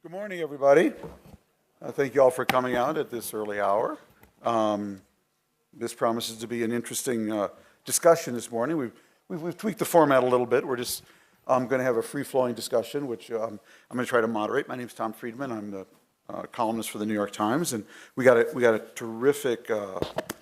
Good morning, everybody. Thank you all for coming out at this early hour. This promises to be an interesting discussion this morning. We've tweaked the format a little bit. We're just going to have a free-flowing discussion, which I'm going to try to moderate. My name is Tom Friedman. I'm the columnist for the New York Times, and we got a terrific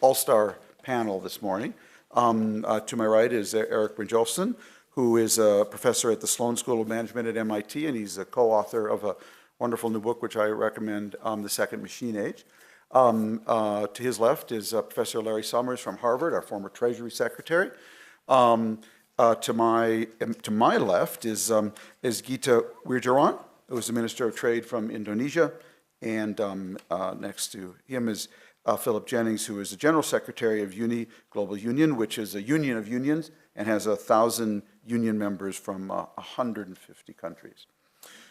all-star panel this morning. To my right is Erik Brynjolfsson, who is a professor at the Sloan School of Management at MIT, and he's a co-author of a wonderful new book, which I recommend, The Second Machine Age. To his left is Professor Larry Summers from Harvard, our former Treasury Secretary. To my left is Gita Wirjawan, who is the Minister of Trade from Indonesia, and next to him is Philip Jennings, who is the General Secretary of Global Union, which is a union of unions and has 1,000 union members from 150 countries.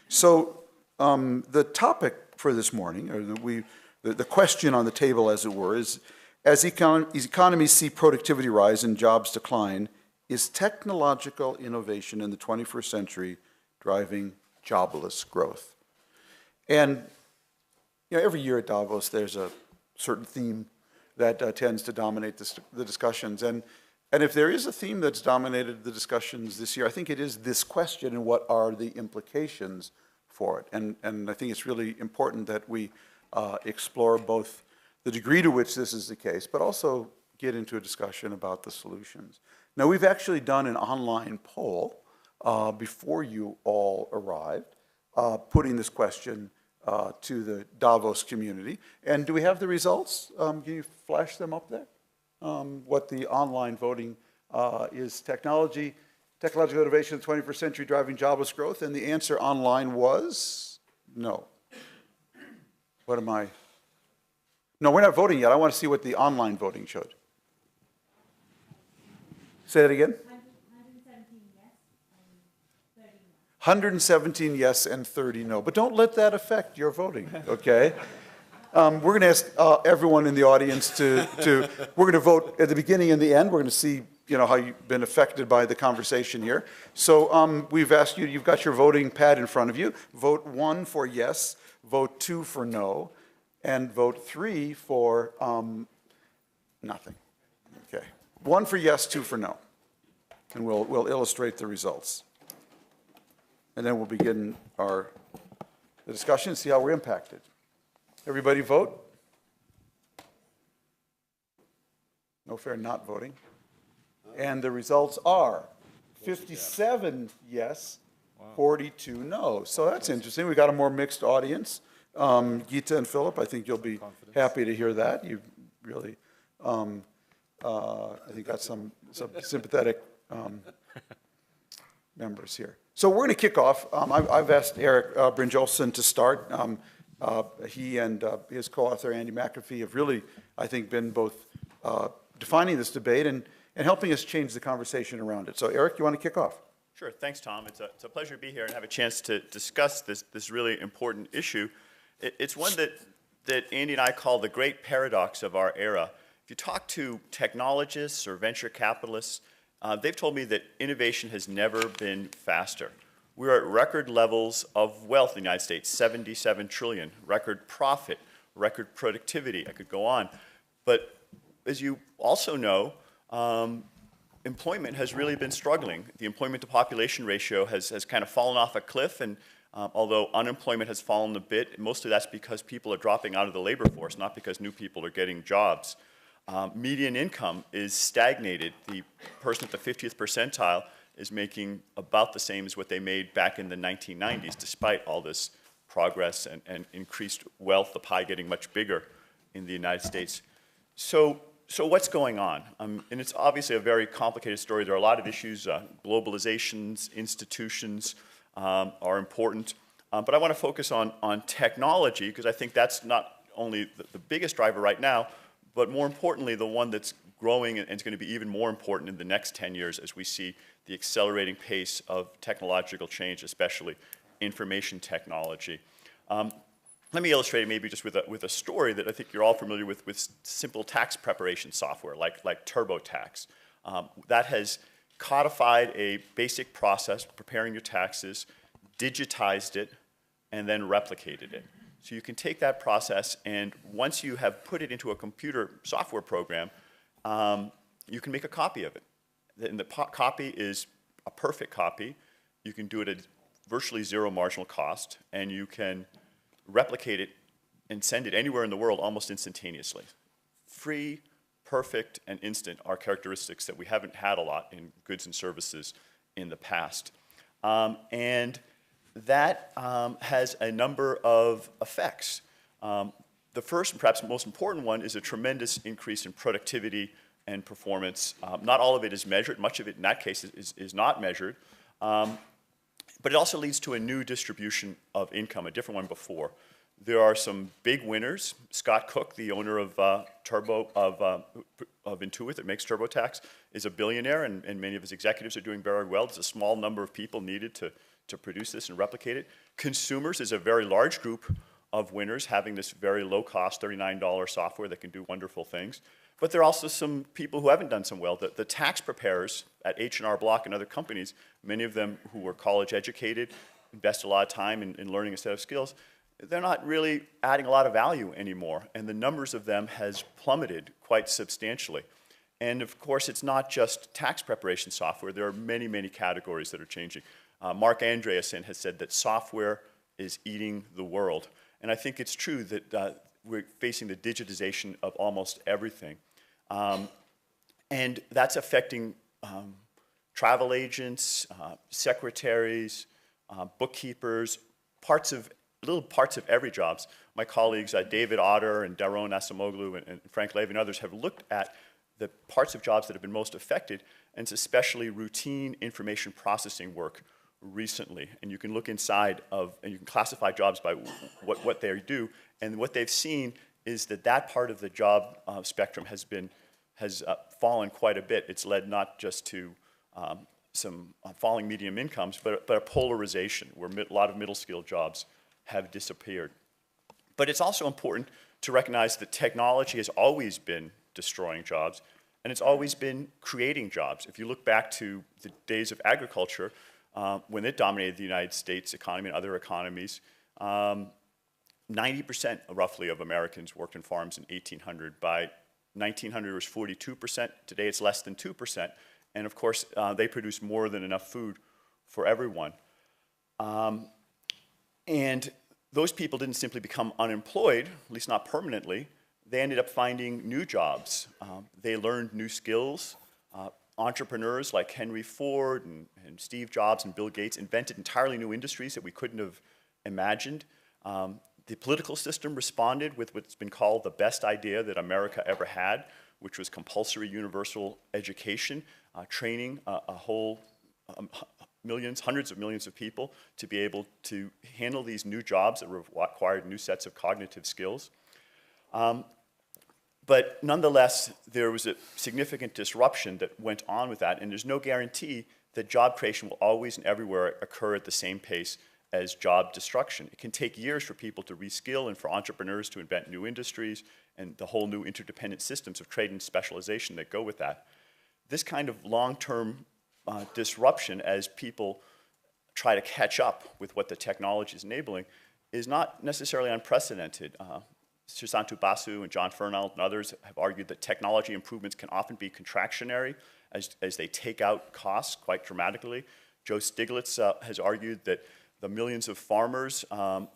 So the topic for this morning, or the question on the table, as it were, is as economies see productivity rise and jobs decline, is technological innovation in the 21st century driving jobless growth? And every year at Davos, there's a certain theme that tends to dominate the discussions. And if there is a theme that's dominated the discussions this year, I think it is this question and what are the implications for it. And I think it's really important that we explore both the degree to which this is the case, but also get into a discussion about the solutions. Now, we've actually done an online poll before you all arrived, putting this question to the Davos community. And do we have the results? Can you flash them up there? What the online voting is: technological innovation in the 21st century driving jobless growth, and the answer online was no. What am I? No, we're not voting yet. I want to see what the online voting showed. Say that again? 117 yes and 30 no. 117 yes and 30 no. But don't let that affect your voting, okay? We're going to ask everyone in the audience we're going to vote at the beginning and the end. We're going to see how you've been affected by the conversation here. So we've asked you, you've got your voting pad in front of you. Vote 1 for yes, vote 2 for no, and vote 3 for nothing. Okay. 1 for yes, 2 for no. And we'll illustrate the results. And then we'll begin the discussion and see how we're impacted. Everybody vote? No fair not voting. And the results are 57 yes, 42 no. So that's interesting. We got a more mixed audience. Gita and Philip, I think you'll be happy to hear that. You really, I think, got some sympathetic members here. So we're going to kick off. I've asked Erik Brynjolfsson to start. He and his co-author, Andy McAfee, have really, I think, been both defining this debate and helping us change the conversation around it. So, Erik, you want to kick off? Sure. Thanks, Tom. It's a pleasure to be here and have a chance to discuss this really important issue. It's one that Andy and I call the great paradox of our era. If you talk to technologists or venture capitalists, they've told me that innovation has never been faster. We're at record levels of wealth in the United States, 77 trillion, record profit, record productivity. I could go on. But as you also know, employment has really been struggling. The employment to population ratio has kind of fallen off a cliff, and although unemployment has fallen a bit, mostly that's because people are dropping out of the labor force, not because new people are getting jobs. Median income is stagnated. The person at the 50th percentile is making about the same as what they made back in the 1990s, despite all this progress and increased wealth, the pie getting much bigger in the United States. So what's going on? And it's obviously a very complicated story. There are a lot of issues. Globalizations, institutions are important. But I want to focus on technology, because I think that's not only the biggest driver right now, but more importantly, the one that's growing and is going to be even more important in the next 10 years as we see the accelerating pace of technological change, especially information technology. Let me illustrate it maybe just with a story that I think you're all familiar with simple tax preparation software like TurboTax. That has codified a basic process, preparing your taxes, digitized it, and then replicated it. So you can take that process, and once you have put it into a computer software program, you can make a copy of it. And the copy is a perfect copy. You can do it at virtually zero marginal cost, and you can replicate it and send it anywhere in the world almost instantaneously. Free, perfect, and instant are characteristics that we haven't had a lot in goods and services in the past. And that has a number of effects. The first and perhaps most important one is a tremendous increase in productivity and performance. Not all of it is measured. Much of it in that case is not measured. But it also leads to a new distribution of income, a different one before. There are some big winners. Scott Cook, the owner of Intuit that makes TurboTax, is a billionaire, and many of his executives are doing very well. There's a small number of people needed to produce this and replicate it. Consumers is a very large group of winners, having this very low-cost $39 software that can do wonderful things. But there are also some people who haven't done so well. The tax preparers at H&R Block and other companies, many of them who were college educated, invest a lot of time in learning a set of skills, they're not really adding a lot of value anymore, and the numbers of them has plummeted quite substantially. And of course, it's not just tax preparation software. There are many, many categories that are changing. Mark Andreessen has said that software is eating the world. And I think it's true that we're facing the digitization of almost everything. And that's affecting travel agents, secretaries, bookkeepers, little parts of every jobs. My colleagues, David Otter and Daron Acemoglu and Frank Levy and others have looked at the parts of jobs that have been most affected, and it's especially routine information processing work recently. And you can look inside and you can classify jobs by what they do, and what they've seen is that part of the job spectrum has fallen quite a bit. It's led not just to some falling medium incomes, but a polarization where a lot of middle-skilled jobs have disappeared. But it's also important to recognize that technology has always been destroying jobs, and it's always been creating jobs. If you look back to the days of agriculture, when it dominated the United States economy and other economies, 90% roughly of Americans worked in farms in 1800. By 1900, it was 42%. Today, it's less than 2%. And of course, they produce more than enough food for everyone. And those people didn't simply become unemployed, at least not permanently. They ended up finding new jobs. They learned new skills. Entrepreneurs like Henry Ford and Steve Jobs and Bill Gates invented entirely new industries that we couldn't have imagined. The political system responded with what's been called the best idea that America ever had, which was compulsory universal education, training a whole hundreds of millions of people to be able to handle these new jobs that required new sets of cognitive skills. But nonetheless, there was a significant disruption that went on with that, and there's no guarantee that job creation will always and everywhere occur at the same pace as job destruction. It can take years for people to reskill and for entrepreneurs to invent new industries and the whole new interdependent systems of trade and specialization that go with that. This kind of long-term disruption as people try to catch up with what the technology is enabling is not necessarily unprecedented. Susanto Basu and John Fernald and others have argued that technology improvements can often be contractionary as they take out costs quite dramatically. Joe Stiglitz has argued that the millions of farmers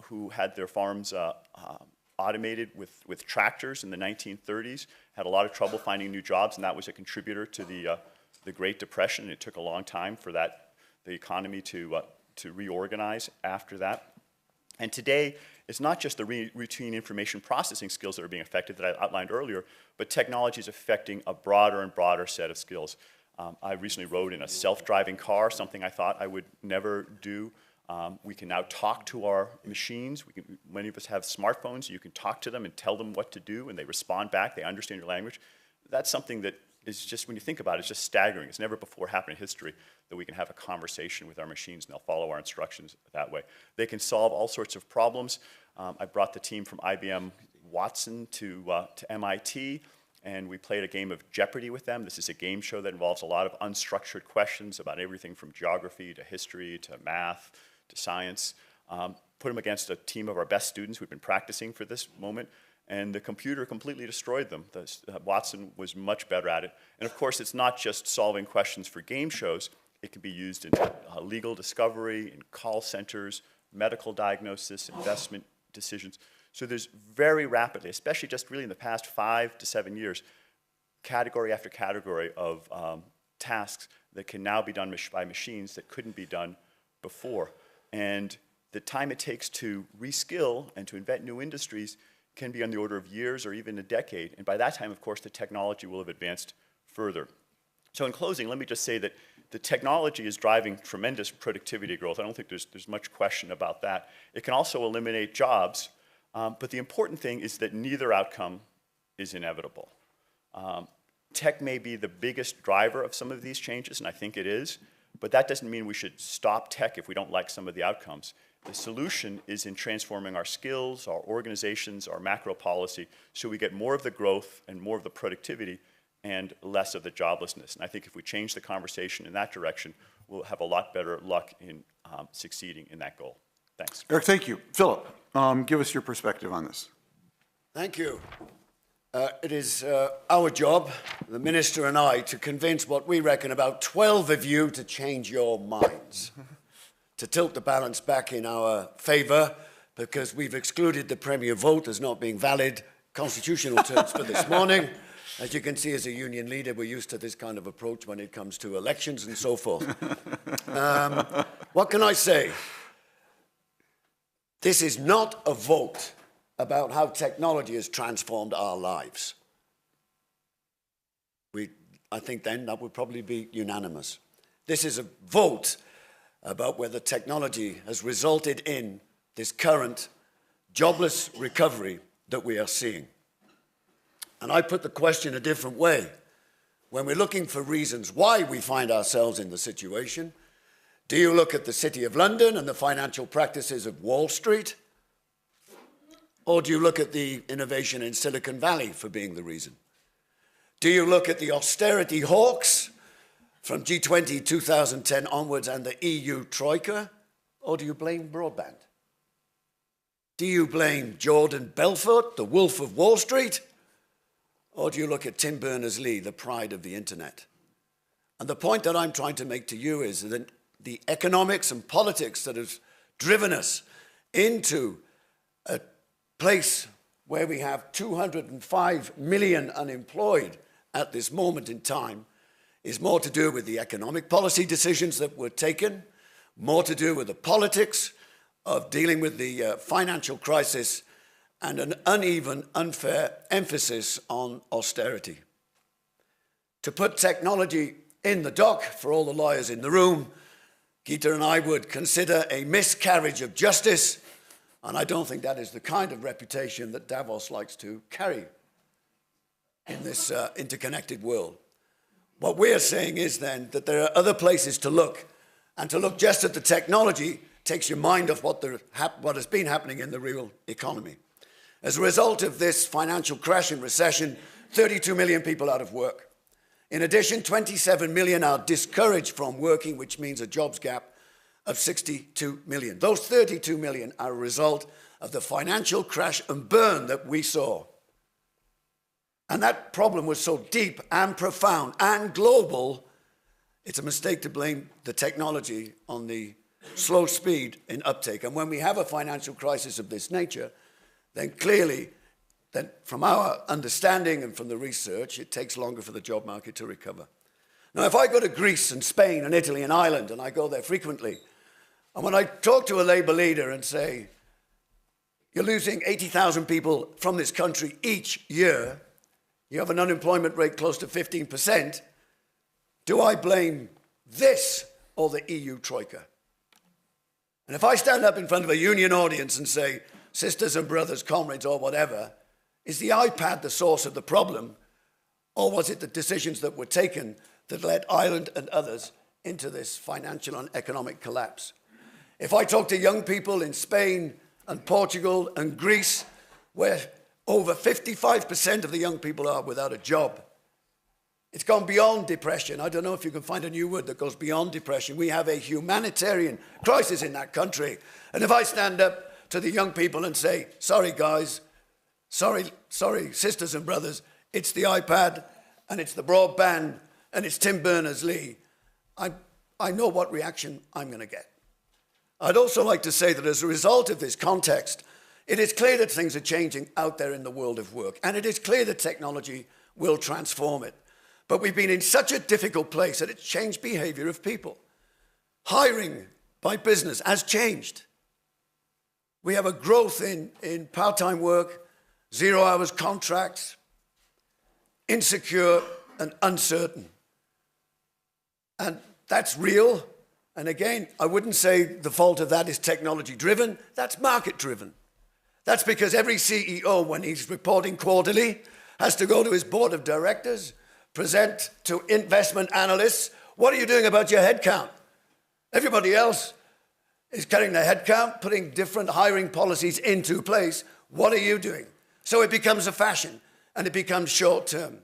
who had their farms automated with tractors in the 1930s had a lot of trouble finding new jobs, and that was a contributor to the Great Depression. It took a long time for the economy to reorganize after that. And today, it's not just the routine information processing skills that are being affected that I outlined earlier, but technology is affecting a broader and broader set of skills. I recently rode in a self-driving car, something I thought I would never do. We can now talk to our machines. Many of us have smartphones. You can talk to them and tell them what to do, and they respond back. They understand your language. That's something that is just, when you think about it, it's just staggering. It's never before happened in history that we can have a conversation with our machines and they'll follow our instructions that way. They can solve all sorts of problems. I brought the team from IBM Watson to MIT, and we played a game of Jeopardy with them. This is a game show that involves a lot of unstructured questions about everything from geography to history to math to science. put them against a team of our best students who've been practicing for this moment, and the computer completely destroyed them. Watson was much better at it. And of course, it's not just solving questions for game shows. It can be used in legal discovery, in call centers, medical diagnosis, investment decisions. So there's very rapidly, especially just really in the past 5 to 7 years, category after category of tasks that can now be done by machines that couldn't be done before. And the time it takes to reskill and to invent new industries can be on the order of years or even a decade. And by that time, of course, the technology will have advanced further. So in closing, let me just say that the technology is driving tremendous productivity growth. I don't think there's much question about that. It can also eliminate jobs, but the important thing is that neither outcome is inevitable. Tech may be the biggest driver of some of these changes, and I think it is, but that doesn't mean we should stop tech if we don't like some of the outcomes. The solution is in transforming our skills, our organizations, our macro policy, so we get more of the growth and more of the productivity and less of the joblessness. And I think if we change the conversation in that direction, we'll have a lot better luck in succeeding in that goal. Thanks. Erik, thank you. Philip, give us your perspective on this. Thank you. It is our job, the Minister and I, to convince what we reckon about 12 of you to change your minds, to tilt the balance back in our favour, because we've excluded the Premier vote as not being valid constitutional terms for this morning. As you can see, as a union leader, we're used to this kind of approach when it comes to elections and so forth. What can I say? This is not a vote about how technology has transformed our lives. I think then that would probably be unanimous. This is a vote about whether technology has resulted in this current jobless recovery that we are seeing. And I put the question a different way. When we're looking for reasons why we find ourselves in the situation, do you look at the City of London and the financial practices of Wall Street? Or do you look at the innovation in Silicon Valley for being the reason? Do you look at the austerity hawks from G20 2010 onwards and the EU Troika? Or do you blame broadband? Do you blame Jordan Belfort, the wolf of Wall Street? Or do you look at Tim Berners-Lee, the pride of the internet? And the point that I'm trying to make to you is that the economics and politics that have driven us into a place where we have 205 million unemployed at this moment in time is more to do with the economic policy decisions that were taken, more to do with the politics of dealing with the financial crisis, and an uneven, unfair emphasis on austerity. To put technology in the dock, for all the lawyers in the room, Gita and I would consider a miscarriage of justice, and I don't think that is the kind of reputation that Davos likes to carry in this interconnected world. What we're saying is then that there are other places to look, and to look just at the technology takes your mind off what has been happening in the real economy. As a result of this financial crash and recession, 32 million people out of work. In addition, 27 million are discouraged from working, which means a jobs gap of 62 million. Those 32 million are a result of the financial crash and burn that we saw. And that problem was so deep and profound and global, it's a mistake to blame the technology on the slow speed in uptake. And when we have a financial crisis of this nature, then clearly, from our understanding and from the research, it takes longer for the job market to recover. Now, if I go to Greece and Spain and Italy and Ireland, and I go there frequently, and when I talk to a Labour leader and say, you're losing 80,000 people from this country each year, you have an unemployment rate close to 15%, do I blame this or the EU Troika? And if I stand up in front of a union audience and say, sisters and brothers, comrades, or whatever, is the iPad the source of the problem, or was it the decisions that were taken that led Ireland and others into this financial and economic collapse? If I talk to young people in Spain and Portugal and Greece, where over 55% of the young people are without a job, it's gone beyond depression. I don't know if you can find a new word that goes beyond depression. We have a humanitarian crisis in that country. And if I stand up to the young people and say, sorry guys, sorry sisters and brothers, it's the iPad and it's the broadband and it's Tim Berners-Lee, I know what reaction I'm going to get. I'd also like to say that as a result of this context, it is clear that things are changing out there in the world of work, and it is clear that technology will transform it. But we've been in such a difficult place that it's changed behavior of people. Hiring by business has changed. We have a growth in part-time work, 0 hours contracts, insecure and uncertain. And that's real. And again, I wouldn't say the fault of that is technology-driven, that's market-driven. That's because every CEO, when he's reporting quarterly, has to go to his board of directors, present to investment analysts, what are you doing about your headcount? Everybody else is cutting their headcount, putting different hiring policies into place. What are you doing? So it becomes a fashion, and it becomes short-term.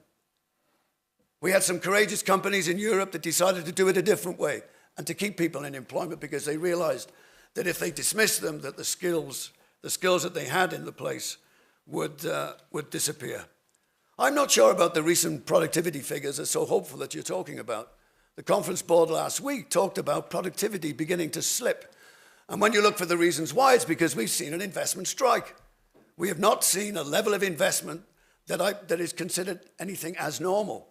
We had some courageous companies in Europe that decided to do it a different way and to keep people in employment because they realized that if they dismissed them, that the skills that they had in the place would disappear. I'm not sure about the recent productivity figures that are so hopeful that you're talking about. The conference board last week talked about productivity beginning to slip. And when you look for the reasons why, it's because we've seen an investment strike. We have not seen a level of investment that is considered anything as normal.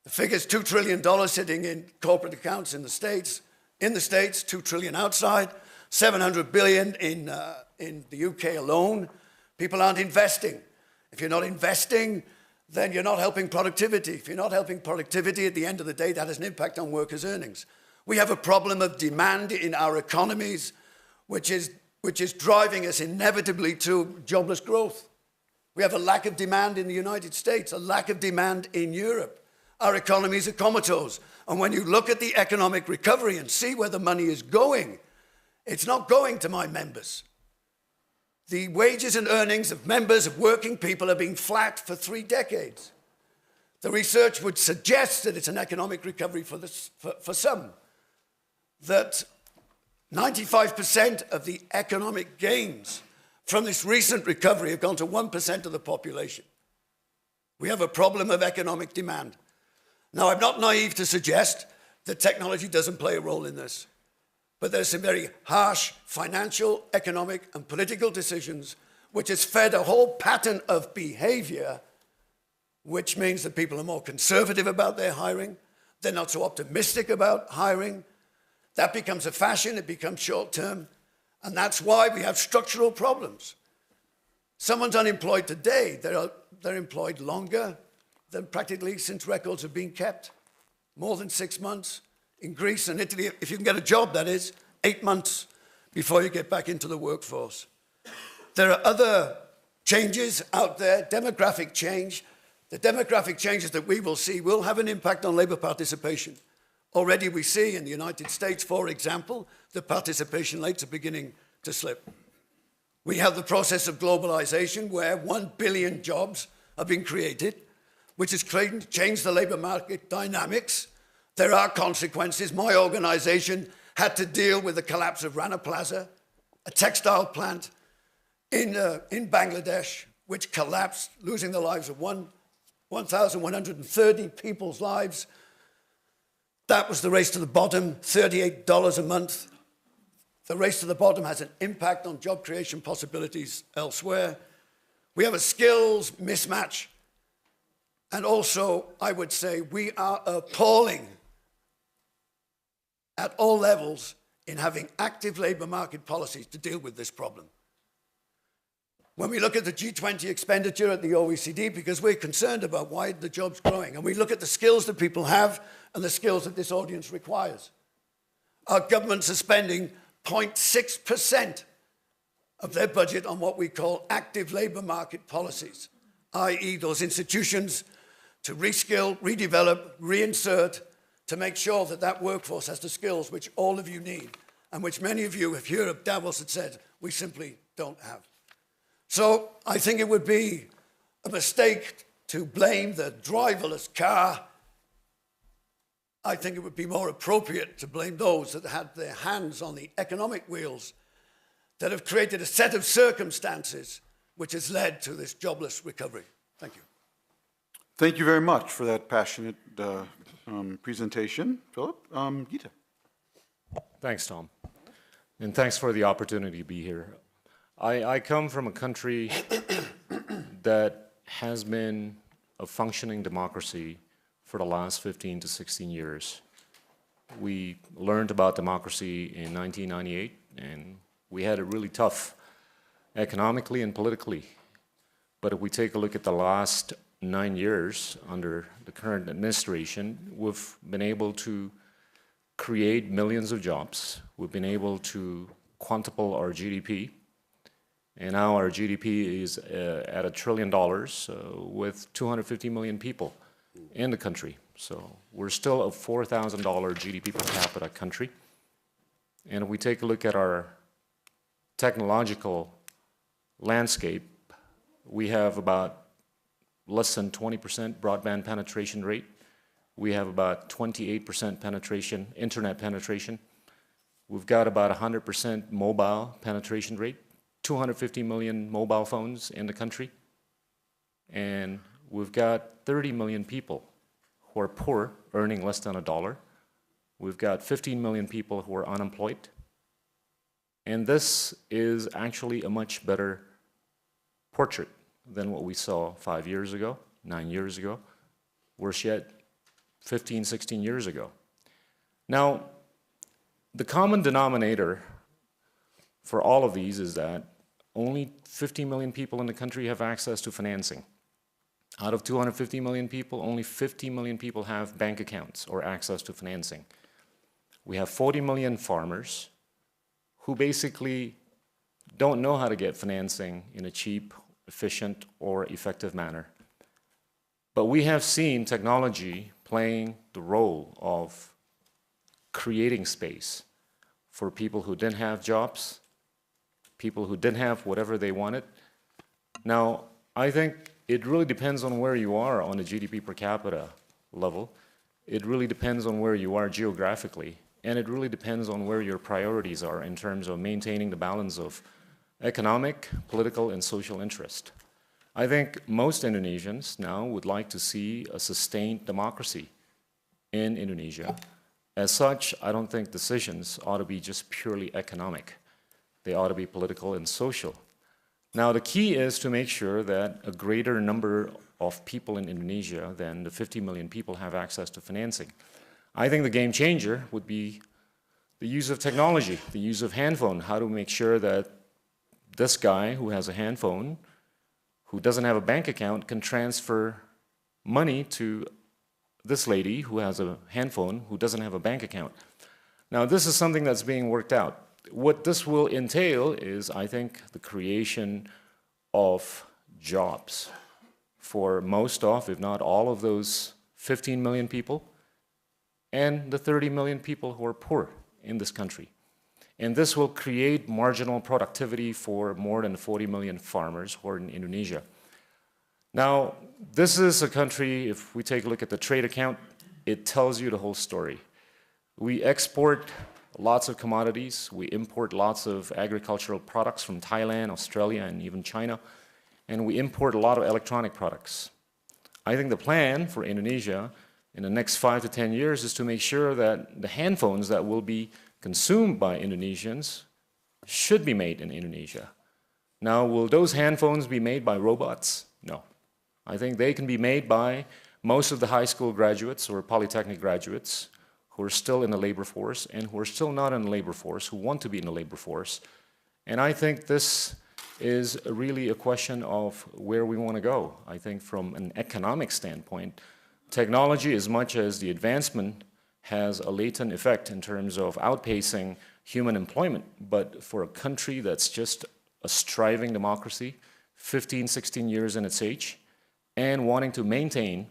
The figure's $2 trillion sitting in corporate accounts in the States, $2 trillion outside, 700 billion in the UK alone. People aren't investing. If you're not investing, then you're not helping productivity. If you're not helping productivity, at the end of the day, that has an impact on workers' earnings. We have a problem of demand in our economies, which is driving us inevitably to jobless growth. We have a lack of demand in the United States, a lack of demand in Europe. Our economies are comatose. And when you look at the economic recovery and see where the money is going, it's not going to my members. The wages and earnings of members of working people have been flat for 3 decades. The research would suggest that it's an economic recovery for some, that 95% of the economic gains from this recent recovery have gone to 1% of the population. We have a problem of economic demand. Now, I'm not naive to suggest that technology doesn't play a role in this, but there's some very harsh financial, economic, and political decisions which has fed a whole pattern of behavior, which means that people are more conservative about their hiring. They're not so optimistic about hiring. That becomes a fashion, it becomes short-term, and that's why we have structural problems. Someone's unemployed today, they're employed longer than practically since records have been kept, more than 6 months. In Greece and Italy, if you can get a job, that is, 8 months before you get back into the workforce. There are other changes out there, demographic change. The demographic changes that we will see will have an impact on labor participation. Already we see in the United States, for example, the participation rates are beginning to slip. We have the process of globalization where 1 billion jobs have been created, which has changed the labor market dynamics. There are consequences. My organization had to deal with the collapse of Rana Plaza, a textile plant in Bangladesh, which collapsed, losing the lives of 1,130 people's lives. That was the race to the bottom, $38 a month. The race to the bottom has an impact on job creation possibilities elsewhere. We have a skills mismatch. And also, I would say, we are appalling at all levels in having active labor market policies to deal with this problem. When we look at the G20 expenditure at the OECD, because we're concerned about why the job's growing, and we look at the skills that people have and the skills that this audience requires, our governments are spending 0.6% of their budget on what we call active labor market policies, i.e. those institutions to reskill, redevelop, reinsert, to make sure that that workforce has the skills which all of you need, and which many of you, if you're at Davos, had said, we simply don't have. So I think it would be a mistake to blame the driverless car. I think it would be more appropriate to blame those that had their hands on the economic wheels that have created a set of circumstances which has led to this jobless recovery. Thank you. Thank you very much for that passionate presentation, Philip. Gita. Thanks, Tom. And thanks for the opportunity to be here. I come from a country that has been a functioning democracy for the last 15 to 16 years. We learned about democracy in 1998, and we had it really tough economically and politically. But if we take a look at the last 9 years under the current administration, we've been able to create millions of jobs. We've been able to quintuple our GDP. And now our GDP is at $1 trillion with 250 million people in the country. So we're still a $4,000 GDP per capita country. And if we take a look at our technological landscape, we have about less than 20% broadband penetration rate. We have about 28% penetration, internet penetration. We've got about 100% mobile penetration rate, 250 million mobile phones in the country. And we've got 30 million people who are poor, earning less than $1. We've got 15 million people who are unemployed. And this is actually a much better portrait than what we saw 5 years ago, 9 years ago, worse yet, 15, 16 years ago. Now, the common denominator for all of these is that only 50 million people in the country have access to financing. Out of 250 million people, only 50 million people have bank accounts or access to financing. We have 40 million farmers who basically don't know how to get financing in a cheap, efficient, or effective manner. But we have seen technology playing the role of creating space for people who didn't have jobs, people who didn't have whatever they wanted. Now, I think it really depends on where you are on the GDP per capita level. It really depends on where you are geographically. And it really depends on where your priorities are in terms of maintaining the balance of economic, political, and social interest. I think most Indonesians now would like to see a sustained democracy in Indonesia. As such, I don't think decisions ought to be just purely economic. They ought to be political and social. Now, the key is to make sure that a greater number of people in Indonesia than the 50 million people have access to financing. I think the game changer would be the use of technology, the use of handphone. How to make sure that this guy who has a handphone, who doesn't have a bank account, can transfer money to this lady who has a handphone who doesn't have a bank account. Now, this is something that's being worked out. What this will entail is, I think, the creation of jobs for most of, if not all of those 15 million people and the 30 million people who are poor in this country. And this will create marginal productivity for more than 40 million farmers who are in Indonesia. Now, this is a country, if we take a look at the trade account, it tells you the whole story. We export lots of commodities. We import lots of agricultural products from Thailand, Australia, and even China. And we import a lot of electronic products. I think the plan for Indonesia in the next 5 to 10 years is to make sure that the handphones that will be consumed by Indonesians should be made in Indonesia. Now, will those handphones be made by robots? No. I think they can be made by most of the high school graduates or polytechnic graduates who are still in the labor force and who are still not in the labor force, who want to be in the labor force. And I think this is really a question of where we want to go. I think from an economic standpoint, technology, as much as the advancement has a latent effect in terms of outpacing human employment, but for a country that's just a striving democracy, 15, 16 years in its age, and wanting to maintain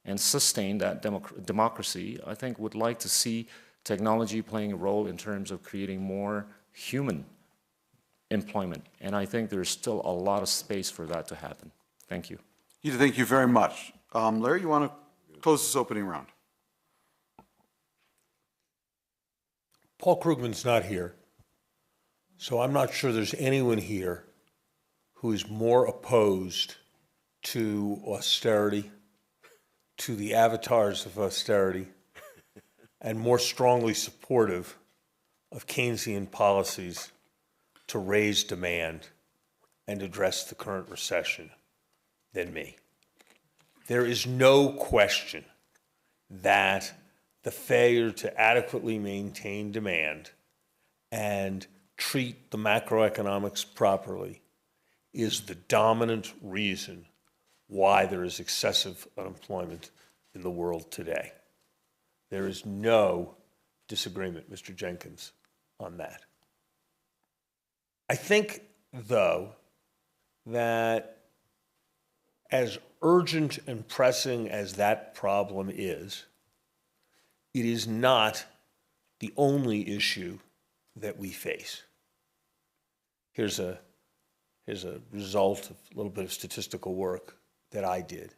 and sustain that democracy, I think would like to see technology playing a role in terms of creating more human employment. And I think there's still a lot of space for that to happen. Thank you. Gita, thank you very much. Larry, you want to close this opening round? Paul Krugman's not here, So I'm not sure there's anyone here who is more opposed to austerity, to the avatars of austerity, and more strongly supportive of Keynesian policies to raise demand and address the current recession than me. There is no question that the failure to adequately maintain demand and treat the macroeconomics properly is the dominant reason why there is excessive unemployment in the world today. There is no disagreement, Mr. Jenkins, on that. I think, though, that as urgent and pressing as that problem is, it is not the only issue that we face. Here's a result of a little bit of statistical work that I did.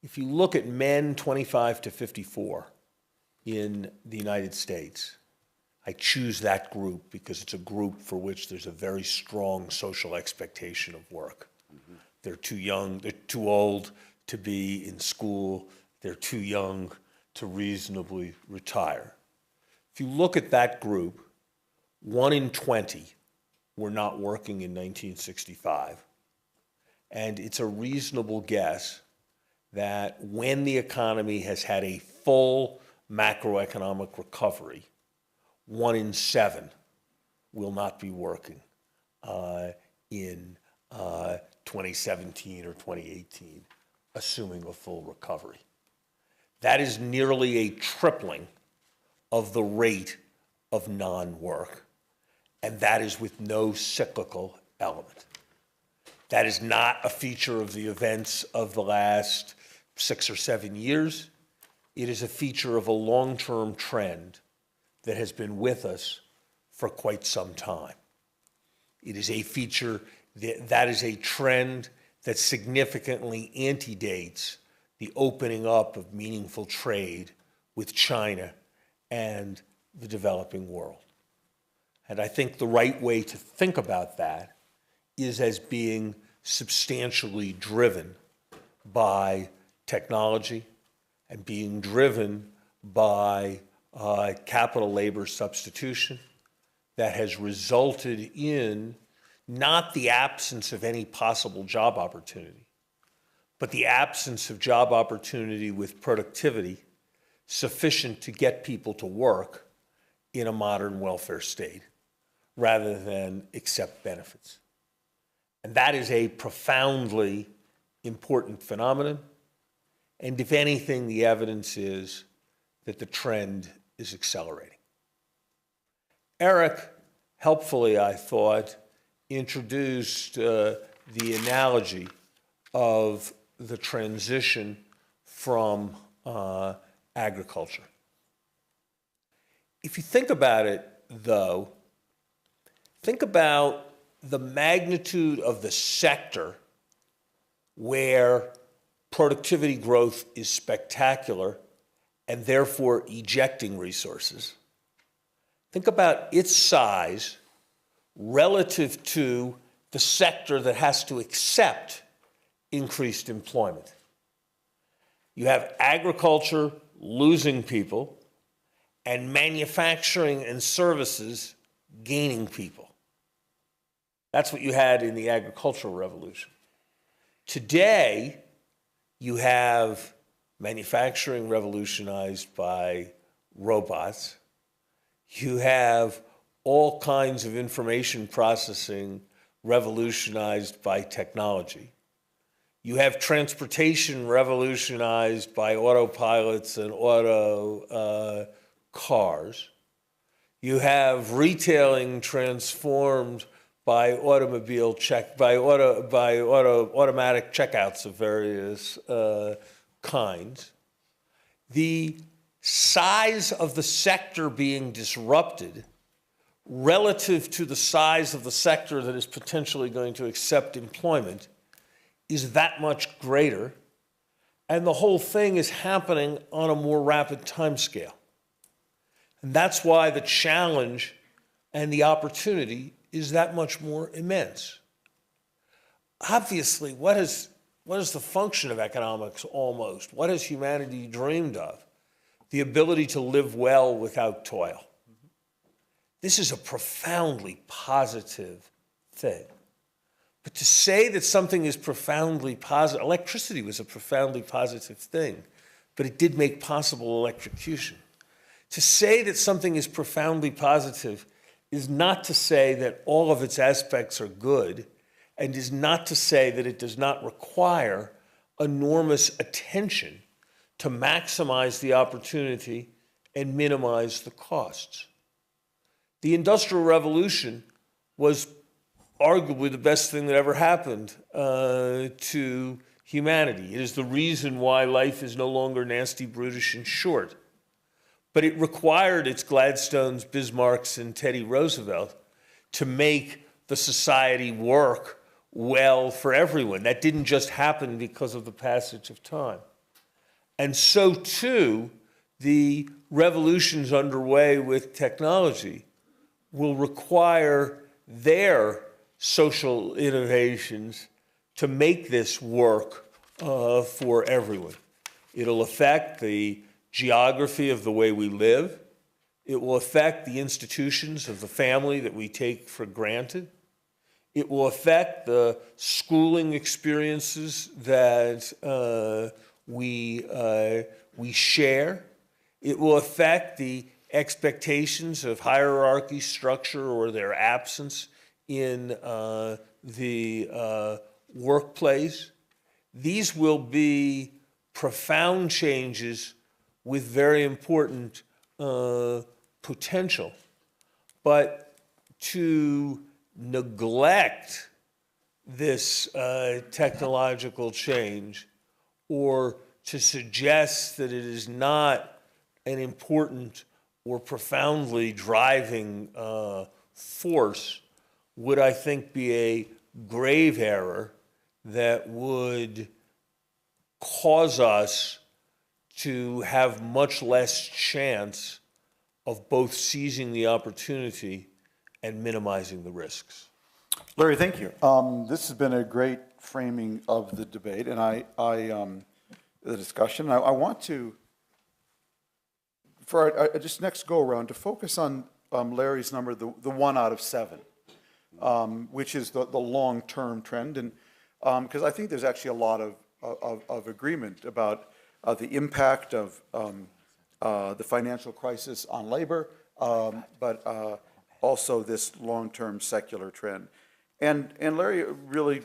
If you look at men 25 to 54 in the United States, I choose that group because it's a group for which there's a very strong social expectation of work. Mm-hmm. They're too young, they're too old to be in school, they're too young to reasonably retire. If you look at that group, 1 in 20 were not working in 1965. And it's a reasonable guess that when the economy has had a full macroeconomic recovery, 1 in 7 will not be working in 2017 or 2018, assuming a full recovery. That is nearly a tripling of the rate of non-work, and that is with no cyclical element. That is not a feature of the events of the last 6 or 7 years. It is a feature of a long-term trend that has been with us for quite some time. It is a feature that is a trend that significantly antedates the opening up of meaningful trade with China and the developing world. And I think the right way to think about that is as being substantially driven by technology and being driven by capital labor substitution that has resulted in not the absence of any possible job opportunity, but the absence of job opportunity with productivity sufficient to get people to work in a modern welfare state rather than accept benefits. And that is a profoundly important phenomenon. And if anything, the evidence is that the trend is accelerating. Erik, helpfully, I thought, introduced the analogy of the transition from agriculture. If you think about it, though, think about the magnitude of the sector where productivity growth is spectacular and therefore ejecting resources. Think about its size relative to the sector that has to accept increased employment. You have agriculture losing people and manufacturing and services gaining people. That's what you had in the agricultural revolution. Today, you have manufacturing revolutionized by robots. You have all kinds of information processing revolutionized by technology. You have transportation revolutionized by autopilots and auto cars. You have retailing transformed by automatic checkouts of various kinds. The size of the sector being disrupted relative to the size of the sector that is potentially going to accept employment is that much greater, and the whole thing is happening on a more rapid timescale. And that's why the challenge and the opportunity is that much more immense. Obviously, what is the function of economics almost? What has humanity dreamed of? The ability to live well without toil. This is a profoundly positive thing. But to say that something is profoundly positive, electricity was a profoundly positive thing, but it did make possible electrocution. To say that something is profoundly positive is not to say that all of its aspects are good, and is not to say that it does not require enormous attention to maximize the opportunity and minimize the costs. The Industrial Revolution was arguably the best thing that ever happened to humanity. It is the reason why life is no longer nasty, brutish, and short. But it required its Gladstones, Bismarcks, and Teddy Roosevelt to make the society work well for everyone. That didn't just happen because of the passage of time. And so, too, the revolutions underway with technology will require their social innovations to make this work for everyone. It'll affect the geography of the way we live. It will affect the institutions of the family that we take for granted. It will affect the schooling experiences that we share. It will affect the expectations of hierarchy, structure, or their absence in the workplace. These will be profound changes with very important potential. But to neglect this technological change, or to suggest that it is not an important or profoundly driving force, would, I think, be a grave error that would cause us to have much less chance of both seizing the opportunity and minimizing the risks. Larry, thank you. This has been a great framing of the debate and the discussion. I want to, for our just next go around, to focus on Larry's number, the 1 out of 7, which is the long-term trend, and because I think there's actually a lot of agreement about the impact of the financial crisis on labor, but also this long-term secular trend. And Larry really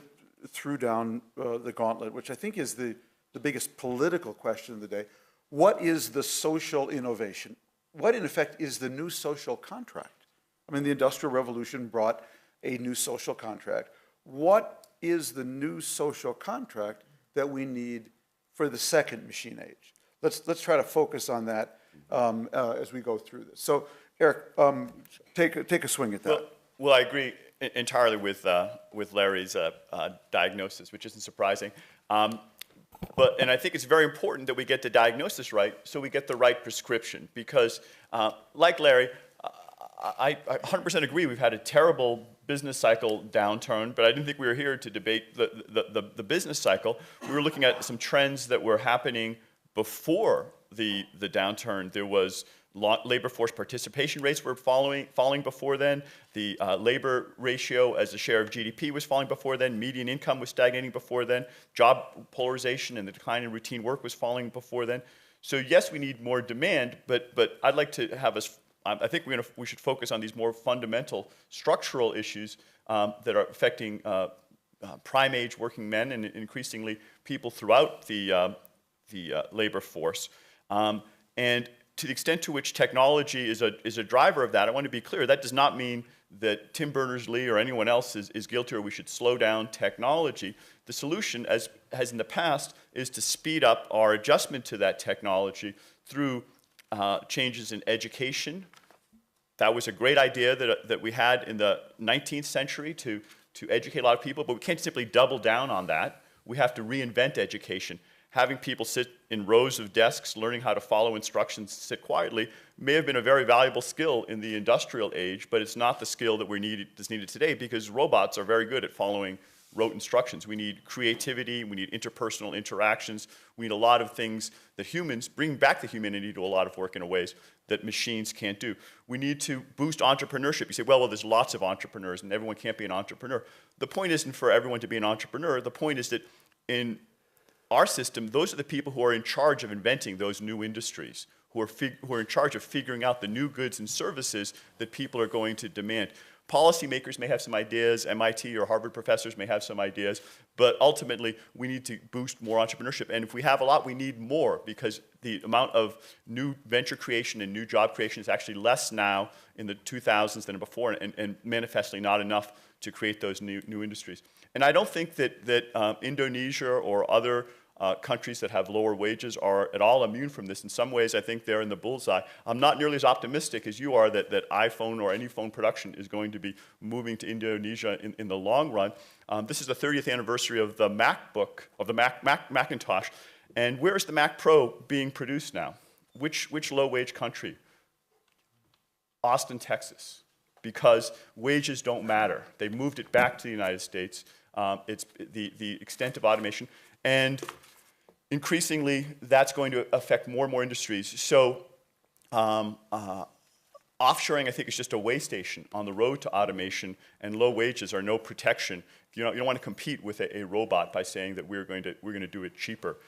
threw down the gauntlet, which I think is the biggest political question of the day. What is the social innovation? What, in effect, is the new social contract? I mean, the Industrial Revolution brought a new social contract. What is the new social contract that we need for the second machine age? Let's try to focus on that as we go through this. So, Erik, take a swing at that. Well, I agree entirely with Larry's diagnosis, which isn't surprising. And I think it's very important that we get the diagnosis right so we get the right prescription. Because, like Larry, I 100% agree we've had a terrible business cycle downturn, but I didn't think we were here to debate the business cycle. We were looking at some trends that were happening before the downturn. There was labor force participation rates were falling before then. The labor ratio as a share of GDP was falling before then. Median income was stagnating before then. Job polarization and the decline in routine work was falling before then. So yes, we need more demand, but I'd like to have us. I think we should focus on these more fundamental structural issues that are affecting prime age working men and increasingly people throughout the labor force. And to the extent to which technology is a driver of that, I want to be clear, that does not mean that Tim Berners-Lee or anyone else is guilty or we should slow down technology. The solution, as in the past, is to speed up our adjustment to that technology through changes in education. That was a great idea that we had in the 19th century to educate a lot of people, but we can't simply double down on that. We have to reinvent education. having people sit in rows of desks, learning how to follow instructions, sit quietly, may have been a very valuable skill in the industrial age, but it's not the skill that's needed today, because robots are very good at following rote instructions. We need creativity, we need interpersonal interactions, we need a lot of things that humans, bring back the humanity to a lot of work in ways that machines can't do. We need to boost entrepreneurship. You say, well, there's lots of entrepreneurs and everyone can't be an entrepreneur. The point isn't for everyone to be an entrepreneur. The point is that in our system, those are the people who are in charge of inventing those new industries, who are in charge of figuring out the new goods and services that people are going to demand. Policymakers may have some ideas, MIT or Harvard professors may have some ideas, but ultimately we need to boost more entrepreneurship. And if we have a lot, we need more, because the amount of new venture creation and new job creation is actually less now in the 2000s than before, and manifestly not enough to create those new industries. And I don't think that Indonesia or other countries that have lower wages are at all immune from this. In some ways, I think they're in the bullseye. I'm not nearly as optimistic as you are that iPhone or any phone production is going to be moving to Indonesia in the long run. This is the 30th anniversary of the MacBook, of the Macintosh. And where is the Mac Pro being produced now? Which low-wage country? Austin, Texas. Because wages don't matter. They moved it back to the United States. It's the extent of automation. And increasingly, that's going to affect more and more industries. So offshoring, I think, is just a way station on the road to automation, and low wages are no protection. You don't want to compete with a robot by saying that we're going to do it cheaper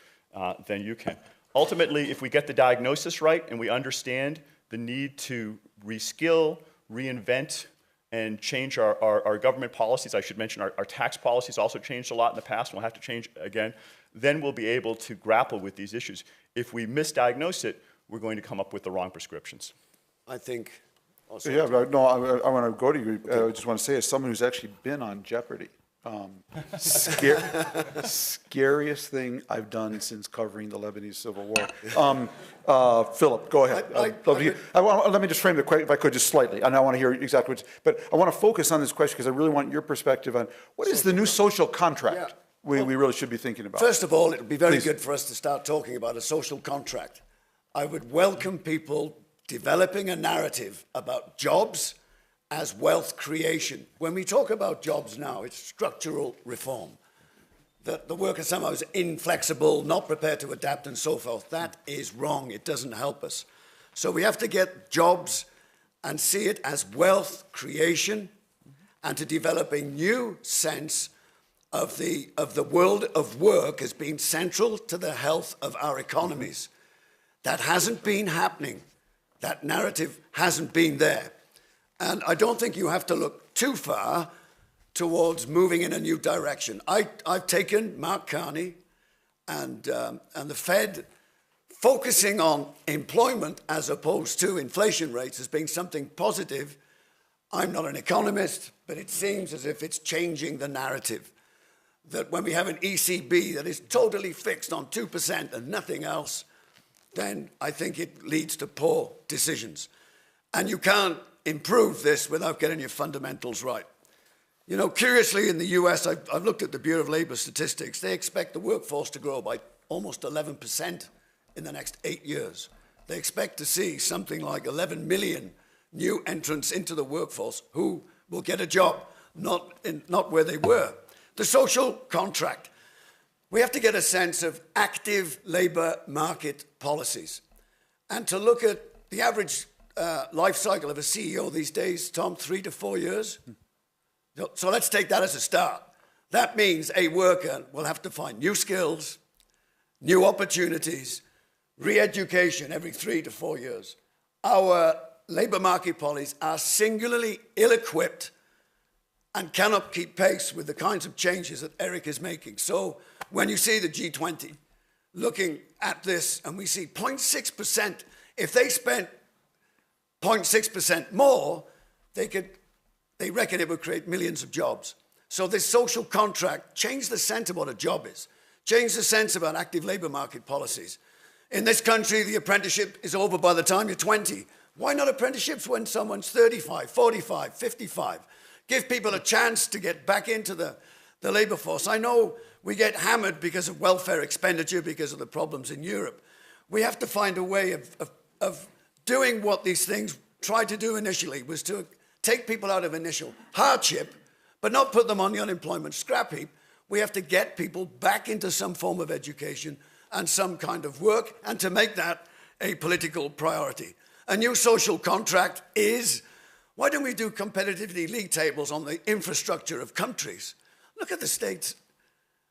than you can. Ultimately, if we get the diagnosis right and we understand the need to reskill, reinvent, and change our government policies. I should mention our tax policies also changed a lot in the past, and will have to change again. Then we'll be able to grapple with these issues. If we misdiagnose it, we're going to come up with the wrong prescriptions. I think. So yeah, but no, I want to go to you. I just want to say, as someone who's actually been on Jeopardy, scariest thing I've done since covering the Lebanese Civil War. Philip, go ahead. Let me just frame the question, if I could, just slightly, and I want to hear exactly what. But I want to focus on this question because I really want your perspective on what is the new social contract we really should be thinking about. First of all, it would be very good for us to start talking about a social contract. I would welcome people developing a narrative about jobs as wealth creation. When we talk about jobs now, it's structural reform. That the worker somehow is inflexible, not prepared to adapt, and so forth. That is wrong. It doesn't help us. So we have to get jobs and see it as wealth creation, and to develop a new sense of the world of work as being central to the health of our economies. That hasn't been happening. That narrative hasn't been there. And I don't think you have to look too far towards moving in a new direction. I've taken Mark Carney and the Fed focusing on employment as opposed to inflation rates as being something positive. I'm not an economist, but it seems as if it's changing the narrative. That when we have an ECB that is totally fixed on 2% and nothing else, then I think it leads to poor decisions. And you can't improve this without getting your fundamentals right. You know, curiously, in the US, I've looked at the Bureau of Labor Statistics. They expect the workforce to grow by almost 11% in the next 8 years. They expect to see something like 11 million new entrants into the workforce who will get a job, not where they were. The social contract. We have to get a sense of active labor market policies. And to look at the average life cycle of a CEO these days, Tom, 3 to 4 years. So let's take that as a start. That means a worker will have to find new skills, new opportunities, re-education every 3 to 4 years. Our labor market policies are singularly ill-equipped and cannot keep pace with the kinds of changes that Erik is making. So when you see the G20 looking at this, and we see 0.6%, if they spent 0.6% more, they reckon it would create millions of jobs. So this social contract changed the sense of what a job is, changed the sense about active labor market policies. In this country, the apprenticeship is over by the time you're 20. Why not apprenticeships when someone's 35, 45, 55? Give people a chance to get back into the the labor force. I know we get hammered because of welfare expenditure, because of the problems in Europe. We have to find a way of doing what these things tried to do initially, was to take people out of initial hardship, but not put them on the unemployment scrap heap. We have to get people back into some form of education and some kind of work, and to make that a political priority. A new social contract is, why don't we do competitively league tables on the infrastructure of countries? Look at the States.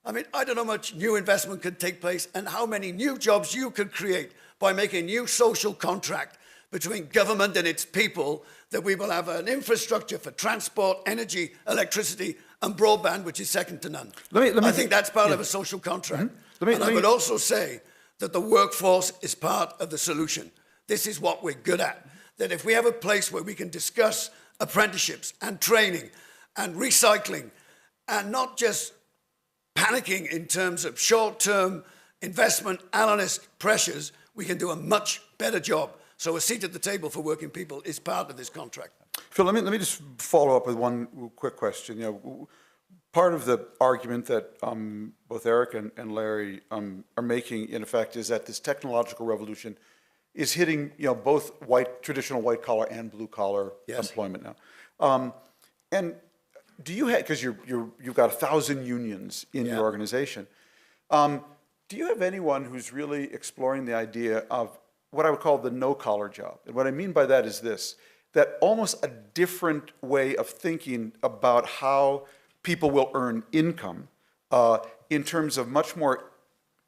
I mean, I don't know how much new investment could take place and how many new jobs you could create by making a new social contract between government and its people, that we will have an infrastructure for transport, energy, electricity, and broadband, which is second to none. I think that's part of a social contract. Mm-hmm. I would also say that the workforce is part of the solution. This is what we're good at. That if we have a place where we can discuss apprenticeships and training and recycling, and not just panicking in terms of short-term investment analyst pressures, we can do a much better job. So a seat at the table for working people is part of this contract. Phil, let me just follow up with one quick question. You know, part of the argument that both Erik and Larry are making, in effect, is that this technological revolution is hitting, you know, both traditional white collar and blue collar employment now. And do you have, because you've got 1,000 unions in your organization, do you have anyone who's really exploring the idea of what I would call the no-collar job? And what I mean by that is this, that almost a different way of thinking about how people will earn income in terms of much more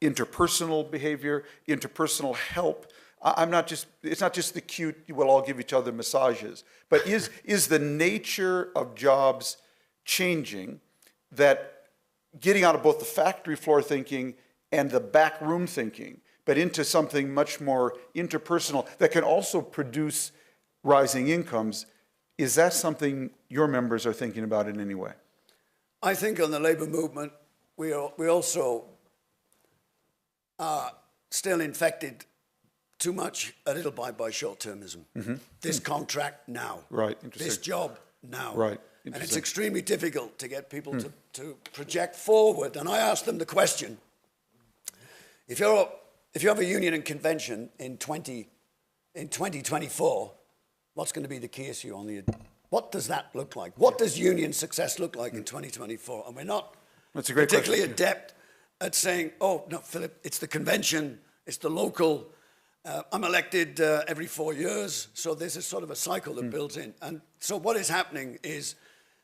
interpersonal behavior, interpersonal help. It's not just the cute, we'll all give each other massages, but is the nature of jobs changing, that getting out of both the factory floor thinking and the back room thinking, but into something much more interpersonal that can also produce rising incomes? Is that something your members are thinking about in any way? I think on the labor movement, we also are still infected too much, a little by short-termism. Mm-hmm. This contract now. Right, interesting. This job now. Right, and it's extremely difficult to get people to project forward. And I asked them the question, if you have a union and convention in 2024, what's going to be the key issue on the, what does that look like? What does union success look like in 2024? And we're not particularly adept at saying, oh, no, Philip, it's the convention, it's the local. I'm elected every 4 years, so there's a sort of a cycle that builds in. And so what is happening is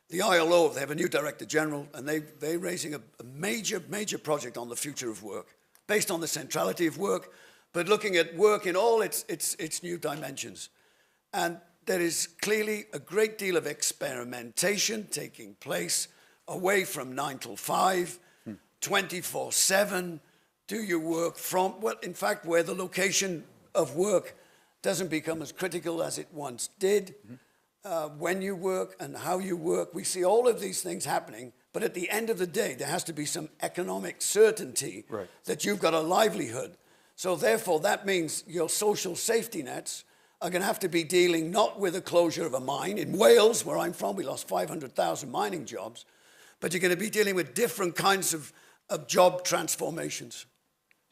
the ILO, they have a new director general, and they're raising a major project on the future of work, based on the centrality of work, but looking at work in all its new dimensions. And there is clearly a great deal of experimentation taking place away from 9 till 5, 24/7. Do you work from, well, in fact, where the location of work doesn't become as critical as it once did. When you work and how you work, we see all of these things happening. But at the end of the day, there has to be some economic certainty that you've got a livelihood. So therefore, that means your social safety nets are going to have to be dealing not with the closure of a mine. In Wales, where I'm from, we lost 500,000 mining jobs. But you're going to be dealing with different kinds of job transformations.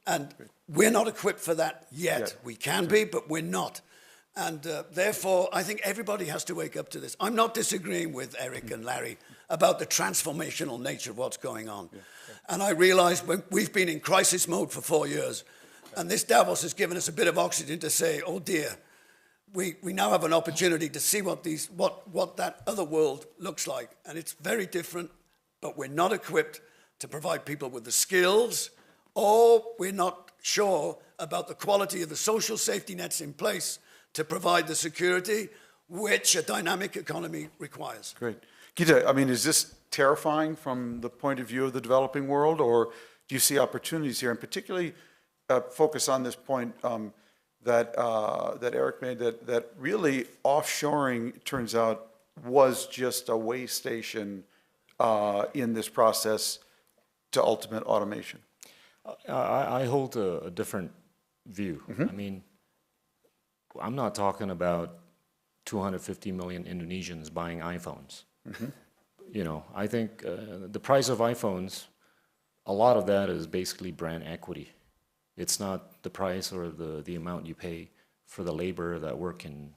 And we're not equipped for that yet. We can be, but we're not. And therefore, I think everybody has to wake up to this. I'm not disagreeing with Erik and Larry about the transformational nature of what's going on. And I realize we've been in crisis mode for 4 years. And this Davos has given us a bit of oxygen to say, oh dear, we now have an opportunity to see what that other world looks like. And it's very different, but we're not equipped to provide people with the skills, or we're not sure about the quality of the social safety nets in place to provide the security which a dynamic economy requires. Great. Gita, I mean, is this terrifying from the point of view of the developing world, or do you see opportunities here? And particularly focus on this point that Erik made, that really offshoring, turns out, was just a way station in this process to ultimate automation. I hold a different view. I mean, I'm not talking about 250 million Indonesians buying iPhones. I think the price of iPhones, a lot of that is basically brand equity. It's not the price or the amount you pay for the labor that work in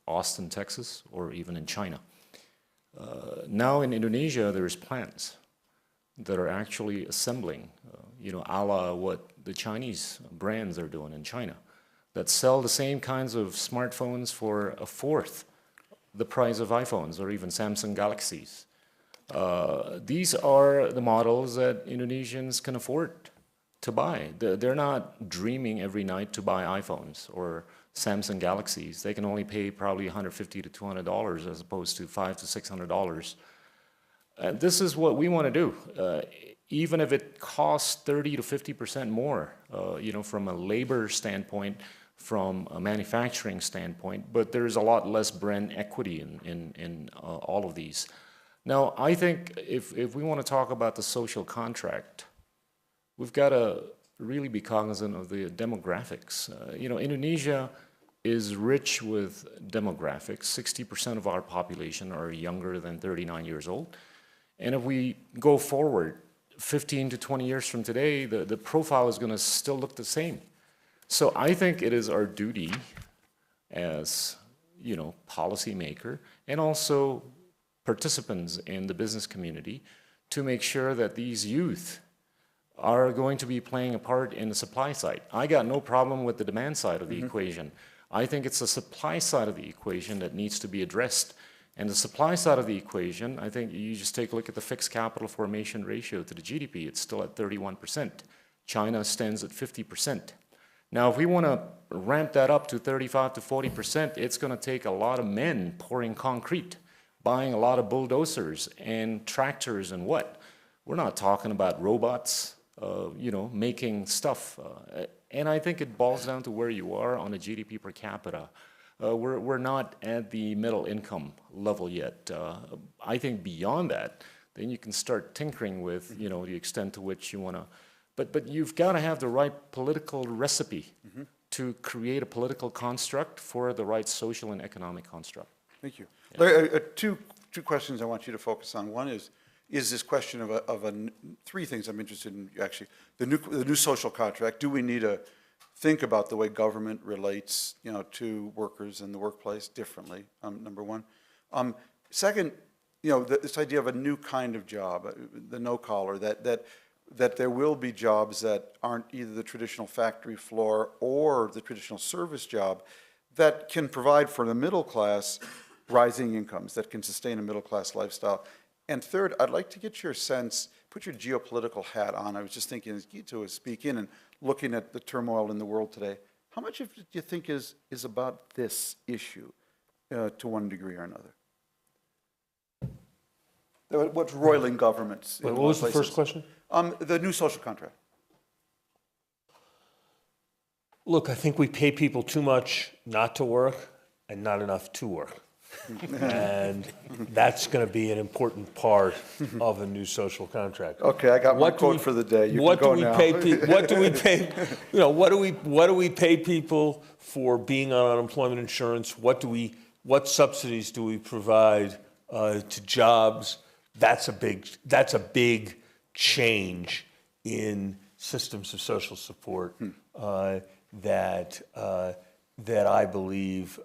Austin, Texas, or even in China. Now in Indonesia, there's plants that are actually assembling, a la what the Chinese brands are doing in China, that sell the same kinds of smartphones for a fourth the price of iPhones or even Samsung Galaxies. These are the models that Indonesians can afford to buy. They're not dreaming every night to buy iPhones or Samsung Galaxies. They can only pay probably $150 to $200 as opposed to $500 to $600. This is what we want to do, even if it costs 30 to 50% more, from a labor standpoint, from a manufacturing standpoint, but there's a lot less brand equity in all of these. Now, I think if we want to talk about the social contract, we've got to really be cognizant of the demographics. Indonesia is rich with demographics. 60% of our population are younger than 39 years old. And if we go forward 15 to 20 years from today, the profile is going to still look the same. So I think it is our duty as, policymaker and also participants in the business community to make sure that these youth are going to be playing a part in the supply side. I got no problem with the demand side of the equation. I think it's the supply side of the equation that needs to be addressed. And the supply side of the equation, I think you just take a look at the fixed capital formation ratio to the GDP. It's still at 31%. China stands at 50%. Now, if we want to ramp that up to 35 to 40%, it's going to take a lot of men pouring concrete, buying a lot of bulldozers and tractors and what. We're not talking about robots, making stuff. And I think it boils down to where you are on a GDP per capita. We're not at the middle income level yet. I think beyond that, then you can start tinkering with, the extent to which you want to. But you've got to have the right political recipe to create a political construct for the right social and economic construct. Thank you. Larry, two questions I want you to focus on. One is this question of three things I'm interested in, actually. The new social contract. Do we need to think about the way government relates, to workers in the workplace differently, number one. Second, this idea of a new kind of job, the no-collar, that there will be jobs that aren't either the traditional factory floor or the traditional service job that can provide for the middle class rising incomes, that can sustain a middle class lifestyle. And third, I'd like to get your sense, put your geopolitical hat on. I was just thinking as Gita was speaking and looking at the turmoil in the world today, how much of it do you think is about this issue to one degree or another? What's roiling governments? What was the first question? The new social contract. Look, I think we pay people too much not to work and not enough to work. And that's going to be an important part of a new social contract. Okay, I got my quote for the day. You what can go do we now. pay people? What do we pay? What do we pay people for being on unemployment insurance? What subsidies do we provide to jobs? That's a big change in systems of social support that I believe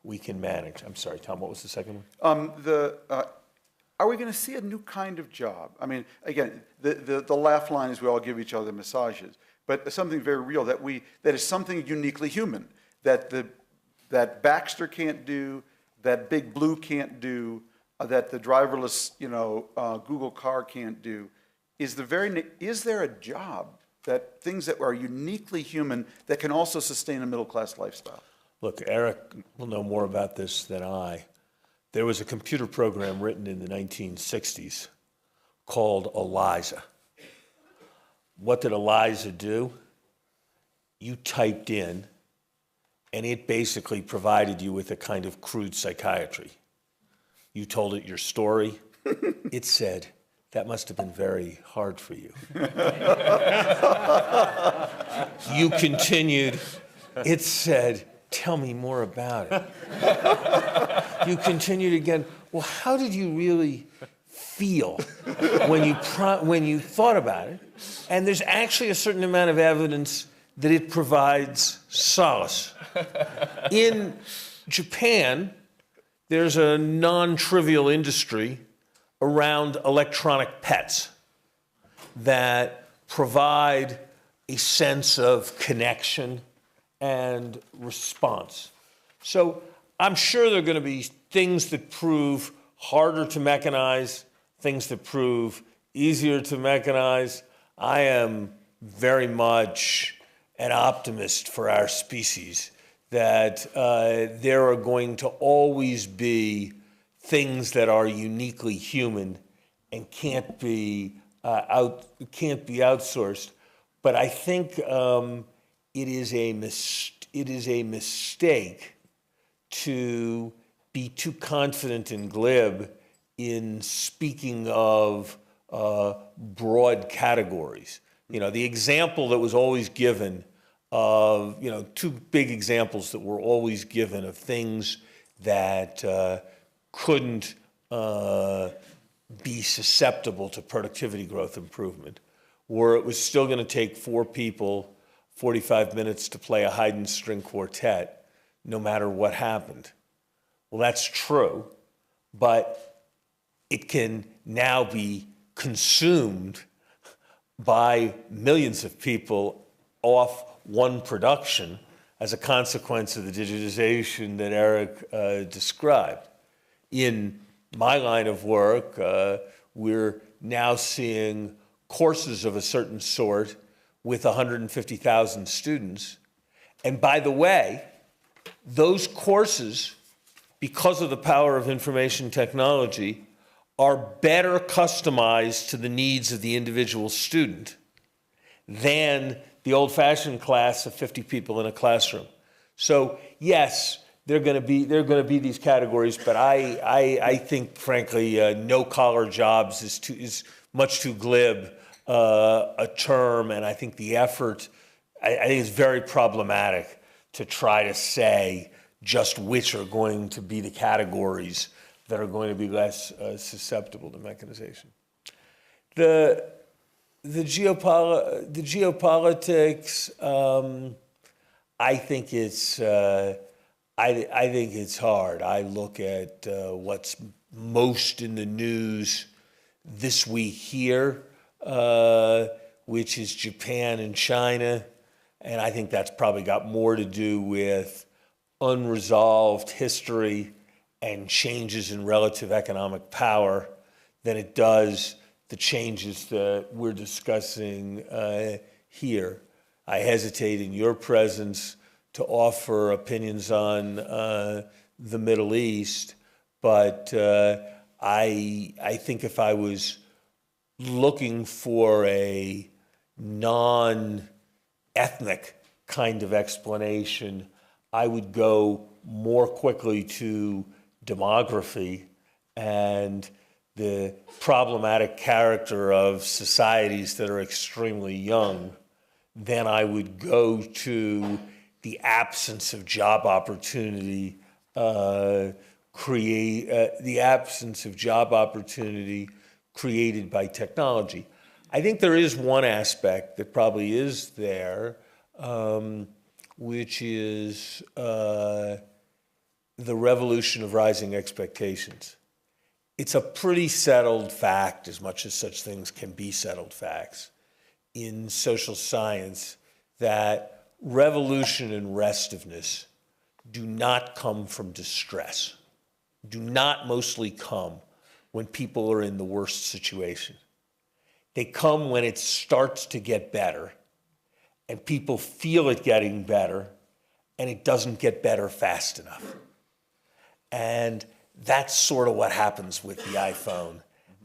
we can manage. I'm sorry, Tom, what was the second one? Are we going to see a new kind of job? I mean, again, the laugh line is we all give each other massages, but something very real that is something uniquely human that Baxter can't do, that Big Blue can't do, that the driverless Google car can't do. Is there a job things that are uniquely human that can also sustain a middle class lifestyle? Look, Erik will know more about this than I. There was a computer program written in the 1960s called ELIZA. What did ELIZA do? You typed in, and it basically provided you with a kind of crude psychiatry. You told it your story. It said, that must have been very hard for you. You continued. It said, tell me more about it. You continued again, well, how did you really feel when you thought about it? And there's actually a certain amount of evidence that it provides solace. In Japan, there's a non-trivial industry around electronic pets that provide a sense of connection and response. So I'm sure there are going to be things that prove harder to mechanize, things that prove easier to mechanize. I am very much an optimist for our species, that there are going to always be things that are uniquely human and can't be outsourced. But I think it is a mistake to be too confident and glib in speaking of broad categories. You know, the example that was always given of, you know, two big examples that were always given of things that couldn't be susceptible to productivity growth improvement, where it was still going to take 4 people 45 minutes to play a Haydn string quartet, no matter what happened. Well, that's true, but it can now be consumed by millions of people off one production as a consequence of the digitization that Erik described. In my line of work, we're now seeing courses of a certain sort with 150,000 students. And by the way, those courses, because of the power of information technology, are better customized to the needs of the individual student than the old-fashioned class of 50 people in a classroom. So yes, there are going to be these categories, but I think, frankly, no-collar jobs is much too glib a term, and I think the effort, I think it's very problematic to try to say just which are going to be the categories that are going to be less susceptible to mechanization. The geopolitics, I think it's hard. I look at what's most in the news this week here, which is Japan and China, and I think that's probably got more to do with unresolved history and changes in relative economic power than it does the changes that we're discussing here. I hesitate in your presence to offer opinions on the Middle East, but I think if I was looking for a non-ethnic kind of explanation, I would go more quickly to demography and the problematic character of societies that are extremely young than I would go to the absence of job opportunity created by technology. I think there is one aspect that probably is there, which is the revolution of rising expectations. It's a pretty settled fact, as much as such things can be settled facts, in social science, that revolution and restiveness do not come from distress, do not mostly come when people are in the worst situation. They come when it starts to get better, and people feel it getting better, and it doesn't get better fast enough. And that's sort of what happens with the iPhone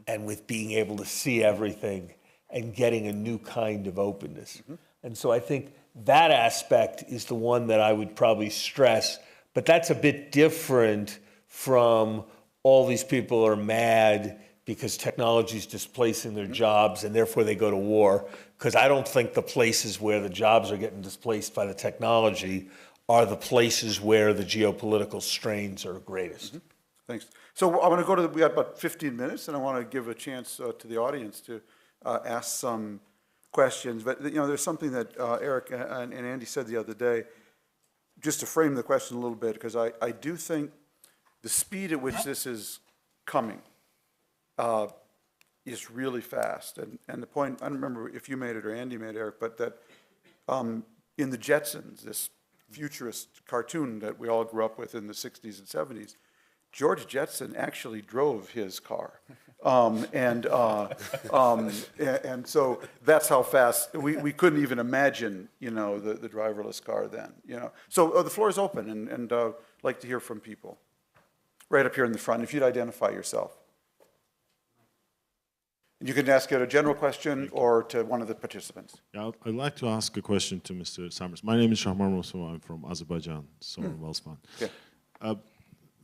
and with being able to see everything and getting a new kind of openness. And so I think that aspect is the one that I would probably stress, but that's a bit different from all these people are mad because technology is displacing their jobs and therefore they go to war, because I don't think the places where the jobs are getting displaced by the technology are the places where the geopolitical strains are greatest. Thanks. So I want to go to, we got about 15 minutes, and I want to give a chance to the audience to ask some questions. But, there's something that Erik and Andy said the other day, just to frame the question a little bit, because I do think the speed at which this is coming is really fast. And the point, I don't remember if you made it or Andy made it, Erik, but that in the Jetsons, this futurist cartoon that we all grew up with in the 60s and 70s, George Jetson actually drove his car. And so that's how fast, we couldn't even imagine, the driverless car then, So the floor is open, and I'd like to hear from people. Right up here in the front, if you'd identify yourself. You can ask it a general question or to one of the participants. Yeah, I'd like to ask a question to Mr. Summers. My name is Shahmar Mosul. I'm from Azerbaijan, Sovereign Wealth Fund. Okay.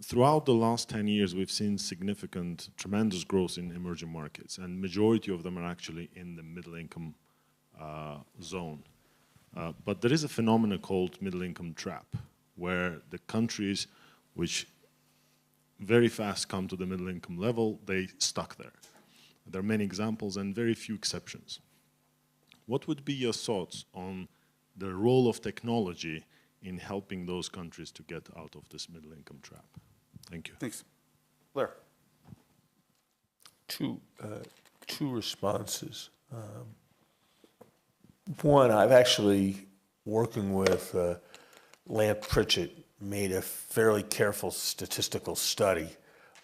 Throughout the last 10 years, we've seen significant, tremendous growth in emerging markets, and majority of them are actually in the middle-income zone. But there is a phenomenon called middle-income trap, where the countries which very fast come to the middle-income level, they stuck there. There are many examples and very few exceptions. What would be your thoughts on the role of technology in helping those countries to get out of this middle-income trap? Thank you. Thanks. Blair. Two responses. One, I've actually, working with Lant Pritchett, made a fairly careful statistical study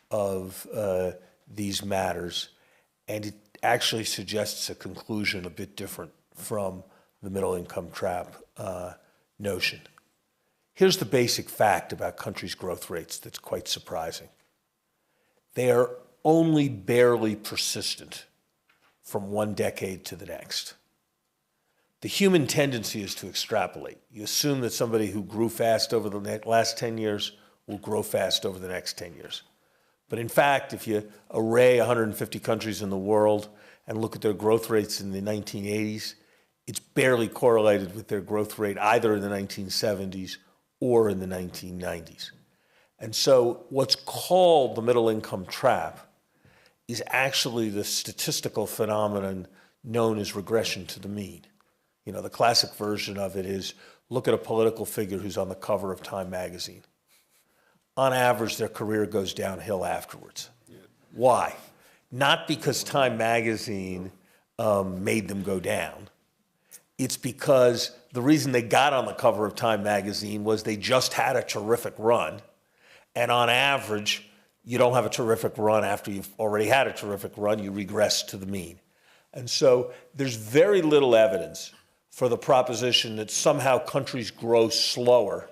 of these matters, and it actually suggests a conclusion a bit different from the middle-income trap notion. Here's the basic fact about countries' growth rates that's quite surprising. They are only barely persistent from one decade to the next. The human tendency is to extrapolate. You assume that somebody who grew fast over the last 10 years will grow fast over the next 10 years. But in fact, if you array 150 countries in the world and look at their growth rates in the 1980s, it's barely correlated with their growth rate either in the 1970s or in the 1990s. And so what's called the middle-income trap is actually the statistical phenomenon known as regression to the mean. The classic version of it is, look at a political figure who's on the cover of Time magazine. On average, their career goes downhill afterwards. Yeah. Why? Not because Time magazine made them go down. It's because the reason they got on the cover of Time magazine was they just had a terrific run. And on average, you don't have a terrific run after you've already had a terrific run, you regress to the mean. And so there's very little evidence for the proposition that somehow countries grow slower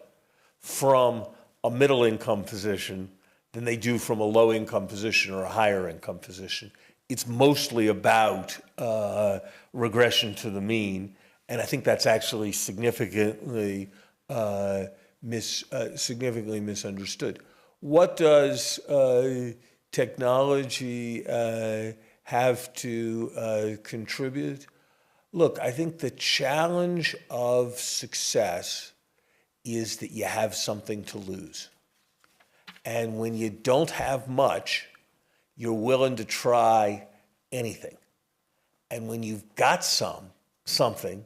from a middle-income position than they do from a low-income position or a higher-income position. It's mostly about regression to the mean, and I think that's actually significantly misunderstood. What does technology have to contribute? Look, I think the challenge of success is that you have something to lose. And when you don't have much, you're willing to try anything. And when you've got something,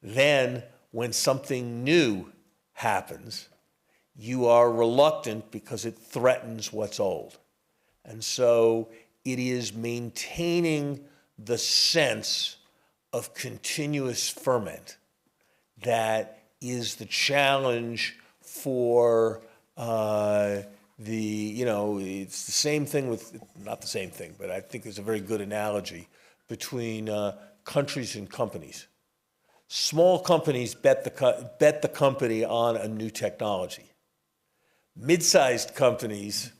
then when something new happens, you are reluctant because it threatens what's old. And so it is maintaining the sense of continuous ferment that is the challenge for it's the same thing with, not the same thing, but I think it's a very good analogy between countries and companies. Small companies bet the company on a new technology. Mid-sized companies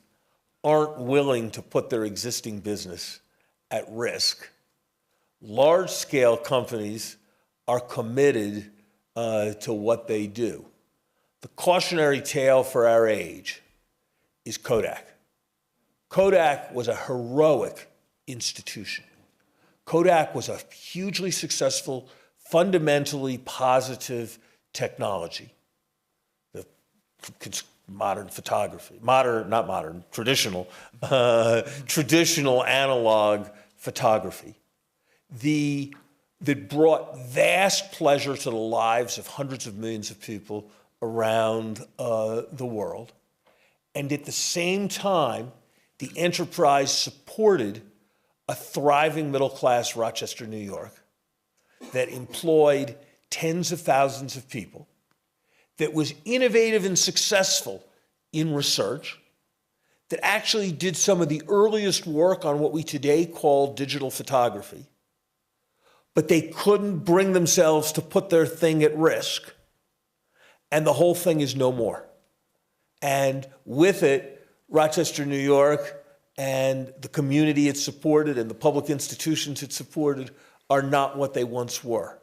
aren't willing to put their existing business at risk. Large-scale companies are committed to what they do. The cautionary tale for our age is Kodak. Kodak was a heroic institution. Kodak was a hugely successful, fundamentally positive technology. modern photography, not modern, traditional, traditional analog photography, that brought vast pleasure to the lives of hundreds of millions of people around the world. And at the same time, the enterprise supported a thriving middle-class Rochester, New York, that employed tens of thousands of people, that was innovative and successful in research, that actually did some of the earliest work on what we today call digital photography, but they couldn't bring themselves to put their thing at risk. And the whole thing is no more. And with it, Rochester, New York, and the community it supported and the public institutions it supported are not what they once were.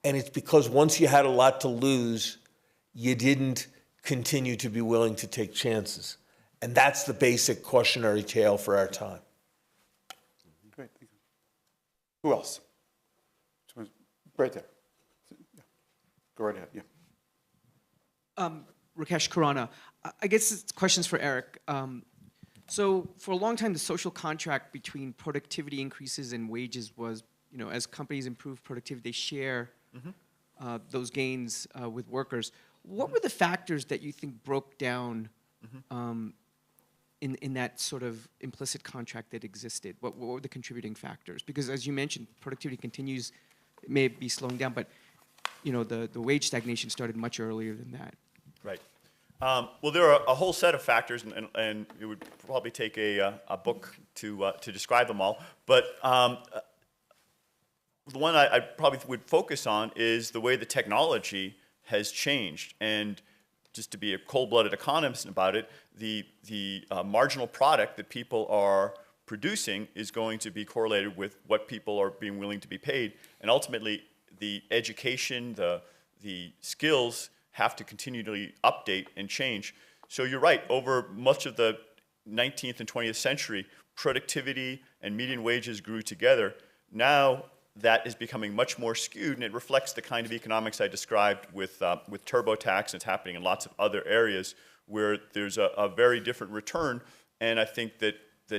And it's because once you had a lot to lose, you didn't continue to be willing to take chances. And that's the basic cautionary tale for our time. Great, thank you. Who else? Right there. Yeah. Go right ahead, yeah. Rakesh Khurana. I guess it's questions for Erik. So for a long time, the social contract between productivity increases and wages was, as companies improve productivity, they share those gains with workers. What were the factors that you think broke down in that sort of implicit contract that existed? What were the contributing factors? Because as you mentioned, productivity continues, it may be slowing down, but the wage stagnation started much earlier than that. Right. Well, there are a whole set of factors, and it would probably take a book to describe them all. But the one I probably would focus on is the way the technology has changed. And just to be a cold-blooded economist about it, the marginal product that people are producing is going to be correlated with what people are being willing to be paid. And ultimately, the education, the skills have to continually update and change. So you're right, over much of the 19th and 20th century, productivity and median wages grew together. Now that is becoming much more skewed, and it reflects the kind of economics I described with TurboTax, and it's happening in lots of other areas where there's a very different return. And I think that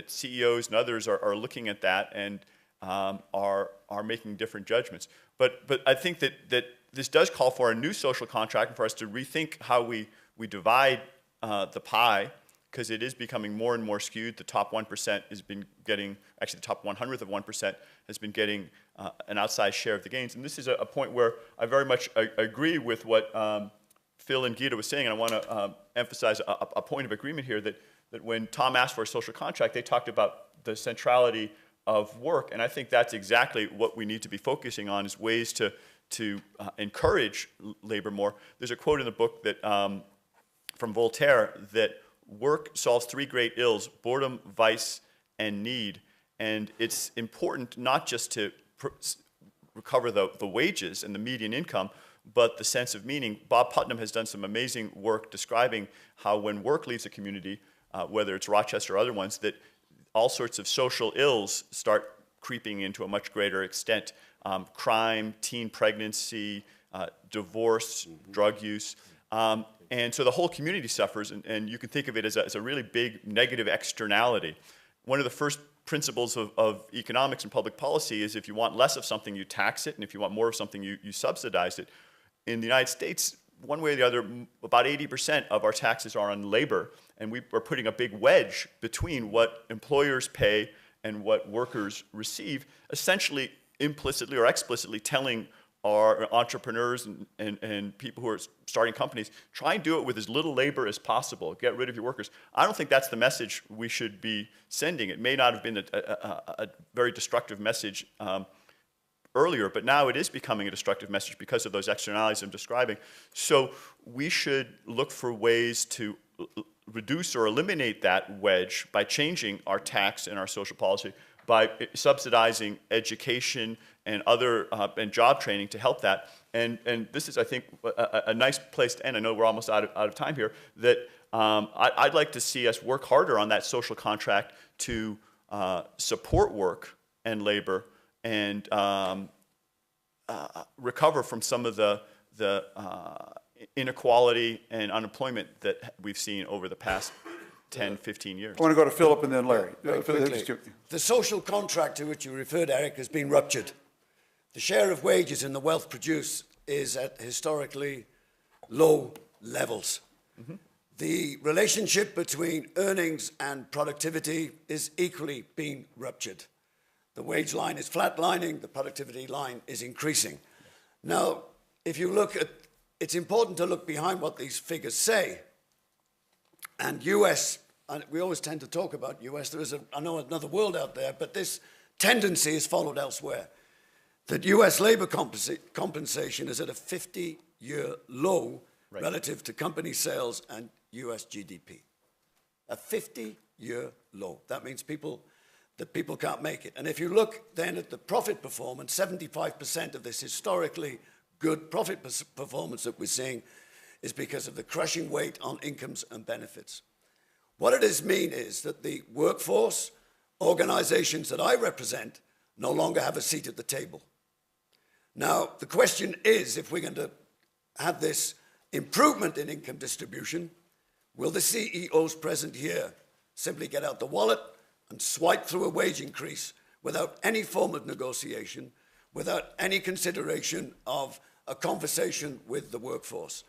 CEOs and others are looking at that and are making different judgments. But I think that this does call for a new social contract and for us to rethink how we divide the pie, because it is becoming more and more skewed. The top 1% has been getting, actually the top 100th of 1% has been getting an outsized share of the gains. And this is a point where I very much agree with what Phil and Gita was saying, and I want to emphasize a point of agreement here that when Tom asked for a social contract, they talked about the centrality of work, and I think that's exactly what we need to be focusing on, is ways to encourage labor more. There's a quote in the book that from Voltaire that work solves three great ills: boredom, vice, and need. And it's important not just to recover the wages and the median income, but the sense of meaning. Bob Putnam has done some amazing work describing how when work leaves a community, whether it's Rochester or other ones, that all sorts of social ills start creeping in to a much greater extent. Crime, teen pregnancy, divorce, drug use. And so the whole community suffers, and you can think of it as a really big negative externality. One of the first principles of economics and public policy is if you want less of something, you tax it, and if you want more of something, you subsidize it. In the United States, one way or the other, about 80% of our taxes are on labor, and we are putting a big wedge between what employers pay and what workers receive, essentially implicitly or explicitly telling our entrepreneurs and people who are starting companies, try and do it with as little labor as possible. Get rid of your workers. I don't think that's the message we should be sending. It may not have been a very destructive message earlier, but now it is becoming a destructive message because of those externalities I'm describing. So we should look for ways to reduce or eliminate that wedge by changing our tax and our social policy, by subsidizing education and other and job training to help that. And this is, I think, a nice place to end. I know we're almost out of time here. That I'd like to see us work harder on that social contract to support work and labor and recover from some of the inequality and unemployment that we've seen over the past 10, 15 years. I want to go to Philip and then Larry. Quickly. The social contract to which you referred, Erik, has been ruptured. The share of wages in the wealth produced is at historically low levels. The relationship between earnings and productivity is equally being ruptured. The wage line is flatlining, the productivity line is increasing. Now, if you look at, it's important to look behind what these figures say. And US, and we always tend to talk about US, there is, I know, another world out there, but this tendency is followed elsewhere. That US labor compensation is at a 50-year low relative to company sales and US GDP. A 50-year low. That means people can't make it. And if you look then at the profit performance, 75% of this historically good profit performance that we're seeing is because of the crushing weight on incomes and benefits. What it does mean is that the workforce, organizations that I represent, no longer have a seat at the table. Now, the question is, if we're going to have this improvement in income distribution, will the CEOs present here simply get out the wallet and swipe through a wage increase without any form of negotiation, without any consideration of a conversation with the workforce?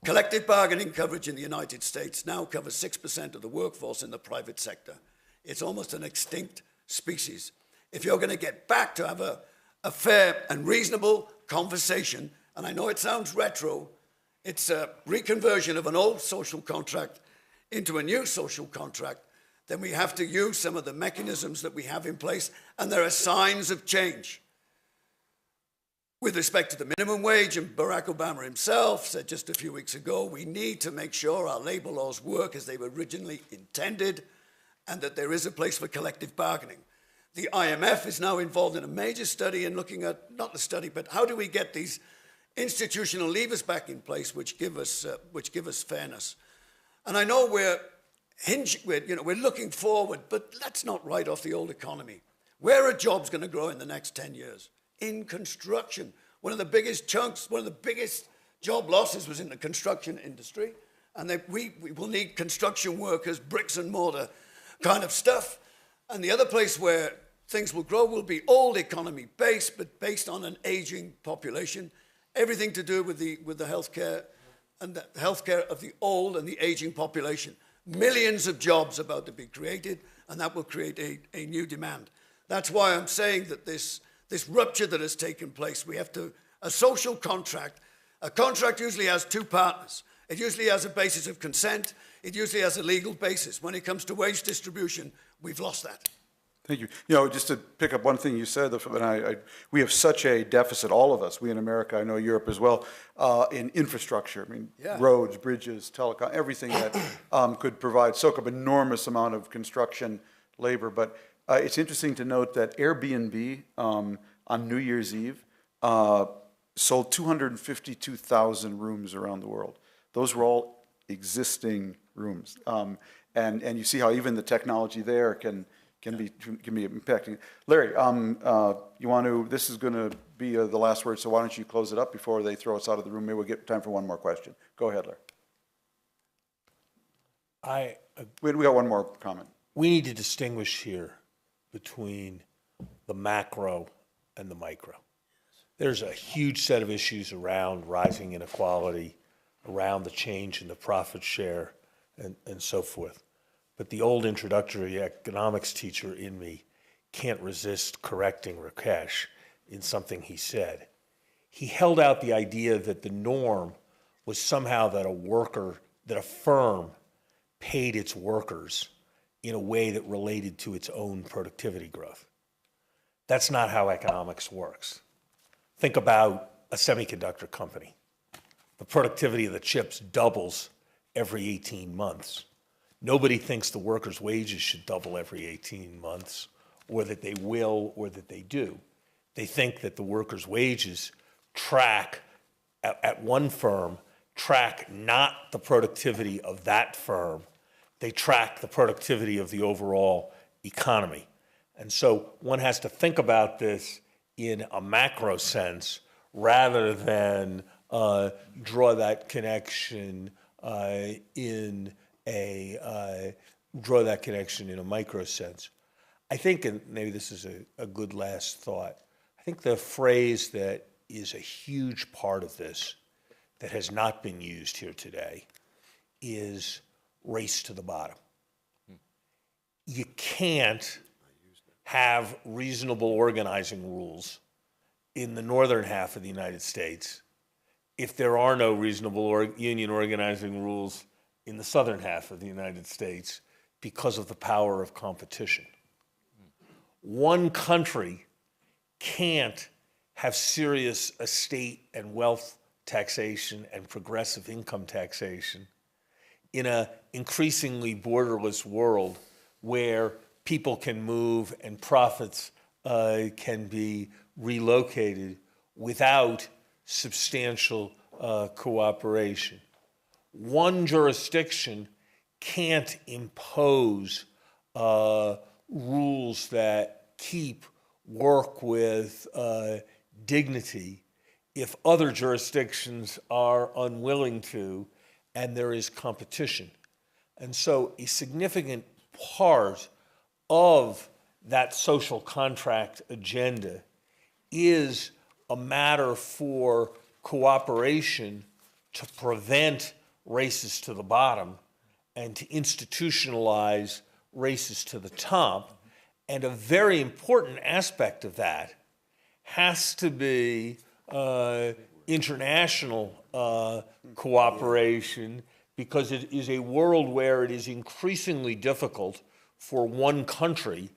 Collective bargaining coverage in the United States now covers 6% of the workforce in the private sector. It's almost an extinct species. If you're going to get back to have a fair and reasonable conversation, and I know it sounds retro, it's a reconversion of an old social contract into a new social contract, then we have to use some of the mechanisms that we have in place, and there are signs of change. With respect to the minimum wage, and Barack Obama himself said just a few weeks ago, we need to make sure our labor laws work as they were originally intended, and that there is a place for collective bargaining. The IMF is now involved in a major study in looking at, not the study, but how do we get these institutional levers back in place which give us fairness. And I know we're looking forward, but let's not write off the old economy. Where are jobs going to grow in the next 10 years? In construction. One of the biggest chunks, one of the biggest job losses was in the construction industry. And we will need construction workers, bricks and mortar kind of stuff. And the other place where things will grow will be old economy based, but based on an aging population. Everything to do with the healthcare and the healthcare of the old and the aging population. Millions of jobs about to be created, and that will create a new demand. That's why I'm saying that this rupture that has taken place, we have to, a social contract, a contract usually has two partners. It usually has a basis of consent. It usually has a legal basis. When it comes to wage distribution, we've lost that. Thank you. You know, just to pick up one thing you said, we have such a deficit, all of us, we in America, I know Europe as well, in infrastructure. I mean, roads, bridges, telecom, everything that could soak up enormous amount of construction labor. But it's interesting to note that Airbnb on New Year's Eve sold 252,000 rooms around the world. Those were all existing rooms. And you see how even the technology there can be impacting. Larry, this is going to be the last word, so why don't you close it up before they throw us out of the room? Maybe we'll get time for one more question. Go ahead, Larry. We got one more comment. We need to distinguish here between the macro and the micro. There's a huge set of issues around rising inequality, around the change in the profit share, and so forth. But the old introductory economics teacher in me can't resist correcting Rakesh in something he said. He held out the idea that the norm was somehow that a firm paid its workers in a way that related to its own productivity growth. That's not how economics works. Think about a semiconductor company. The productivity of the chips doubles every 18 months. Nobody thinks the workers' wages should double every 18 months, or that they will, or that they do. They think that the workers' wages track, at one firm, track not the productivity of that firm, they track the productivity of the overall economy. And so one has to think about this in a macro sense rather than draw that connection in a micro sense. I think, and maybe this is a good last thought, I think the phrase that is a huge part of this that has not been used here today is race to the bottom. You can't have reasonable organizing rules in the northern half of the United States if there are no reasonable union organizing rules in the southern half of the United States because of the power of competition. One country can't have serious estate and wealth taxation and progressive income taxation in an increasingly borderless world where people can move and profits can be relocated without substantial cooperation. One jurisdiction can't impose rules that keep work with dignity if other jurisdictions are unwilling to and there is competition. And so a significant part of that social contract agenda is a matter for cooperation to prevent races to the bottom and to institutionalize races to the top. And a very important aspect of that has to be international cooperation, because it is a world where it is increasingly difficult for one country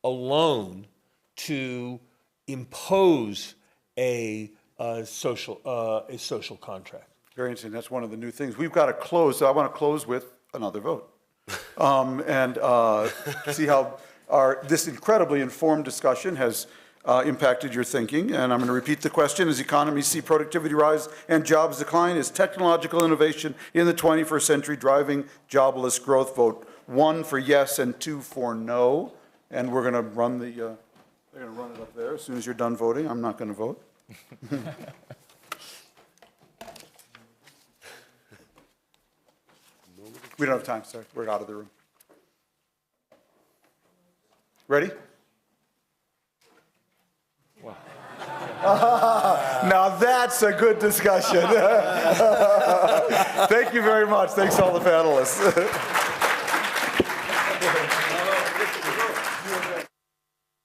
alone to impose a social contract. Very interesting. That's one of the new things. We've got to close, so I want to close with another vote. And see how this incredibly informed discussion has impacted your thinking. And I'm going to repeat the question. As economies see productivity rise and jobs decline, is technological innovation in the 21st century driving jobless growth? Vote 1 for yes and 2 for no. And we're going to run they're going to run it up there as soon as you're done voting. I'm not going to vote. We don't have time, sorry. We're out of the room. Ready? Wow. Now that's a good discussion. Thank you very much. Thanks all the panelists.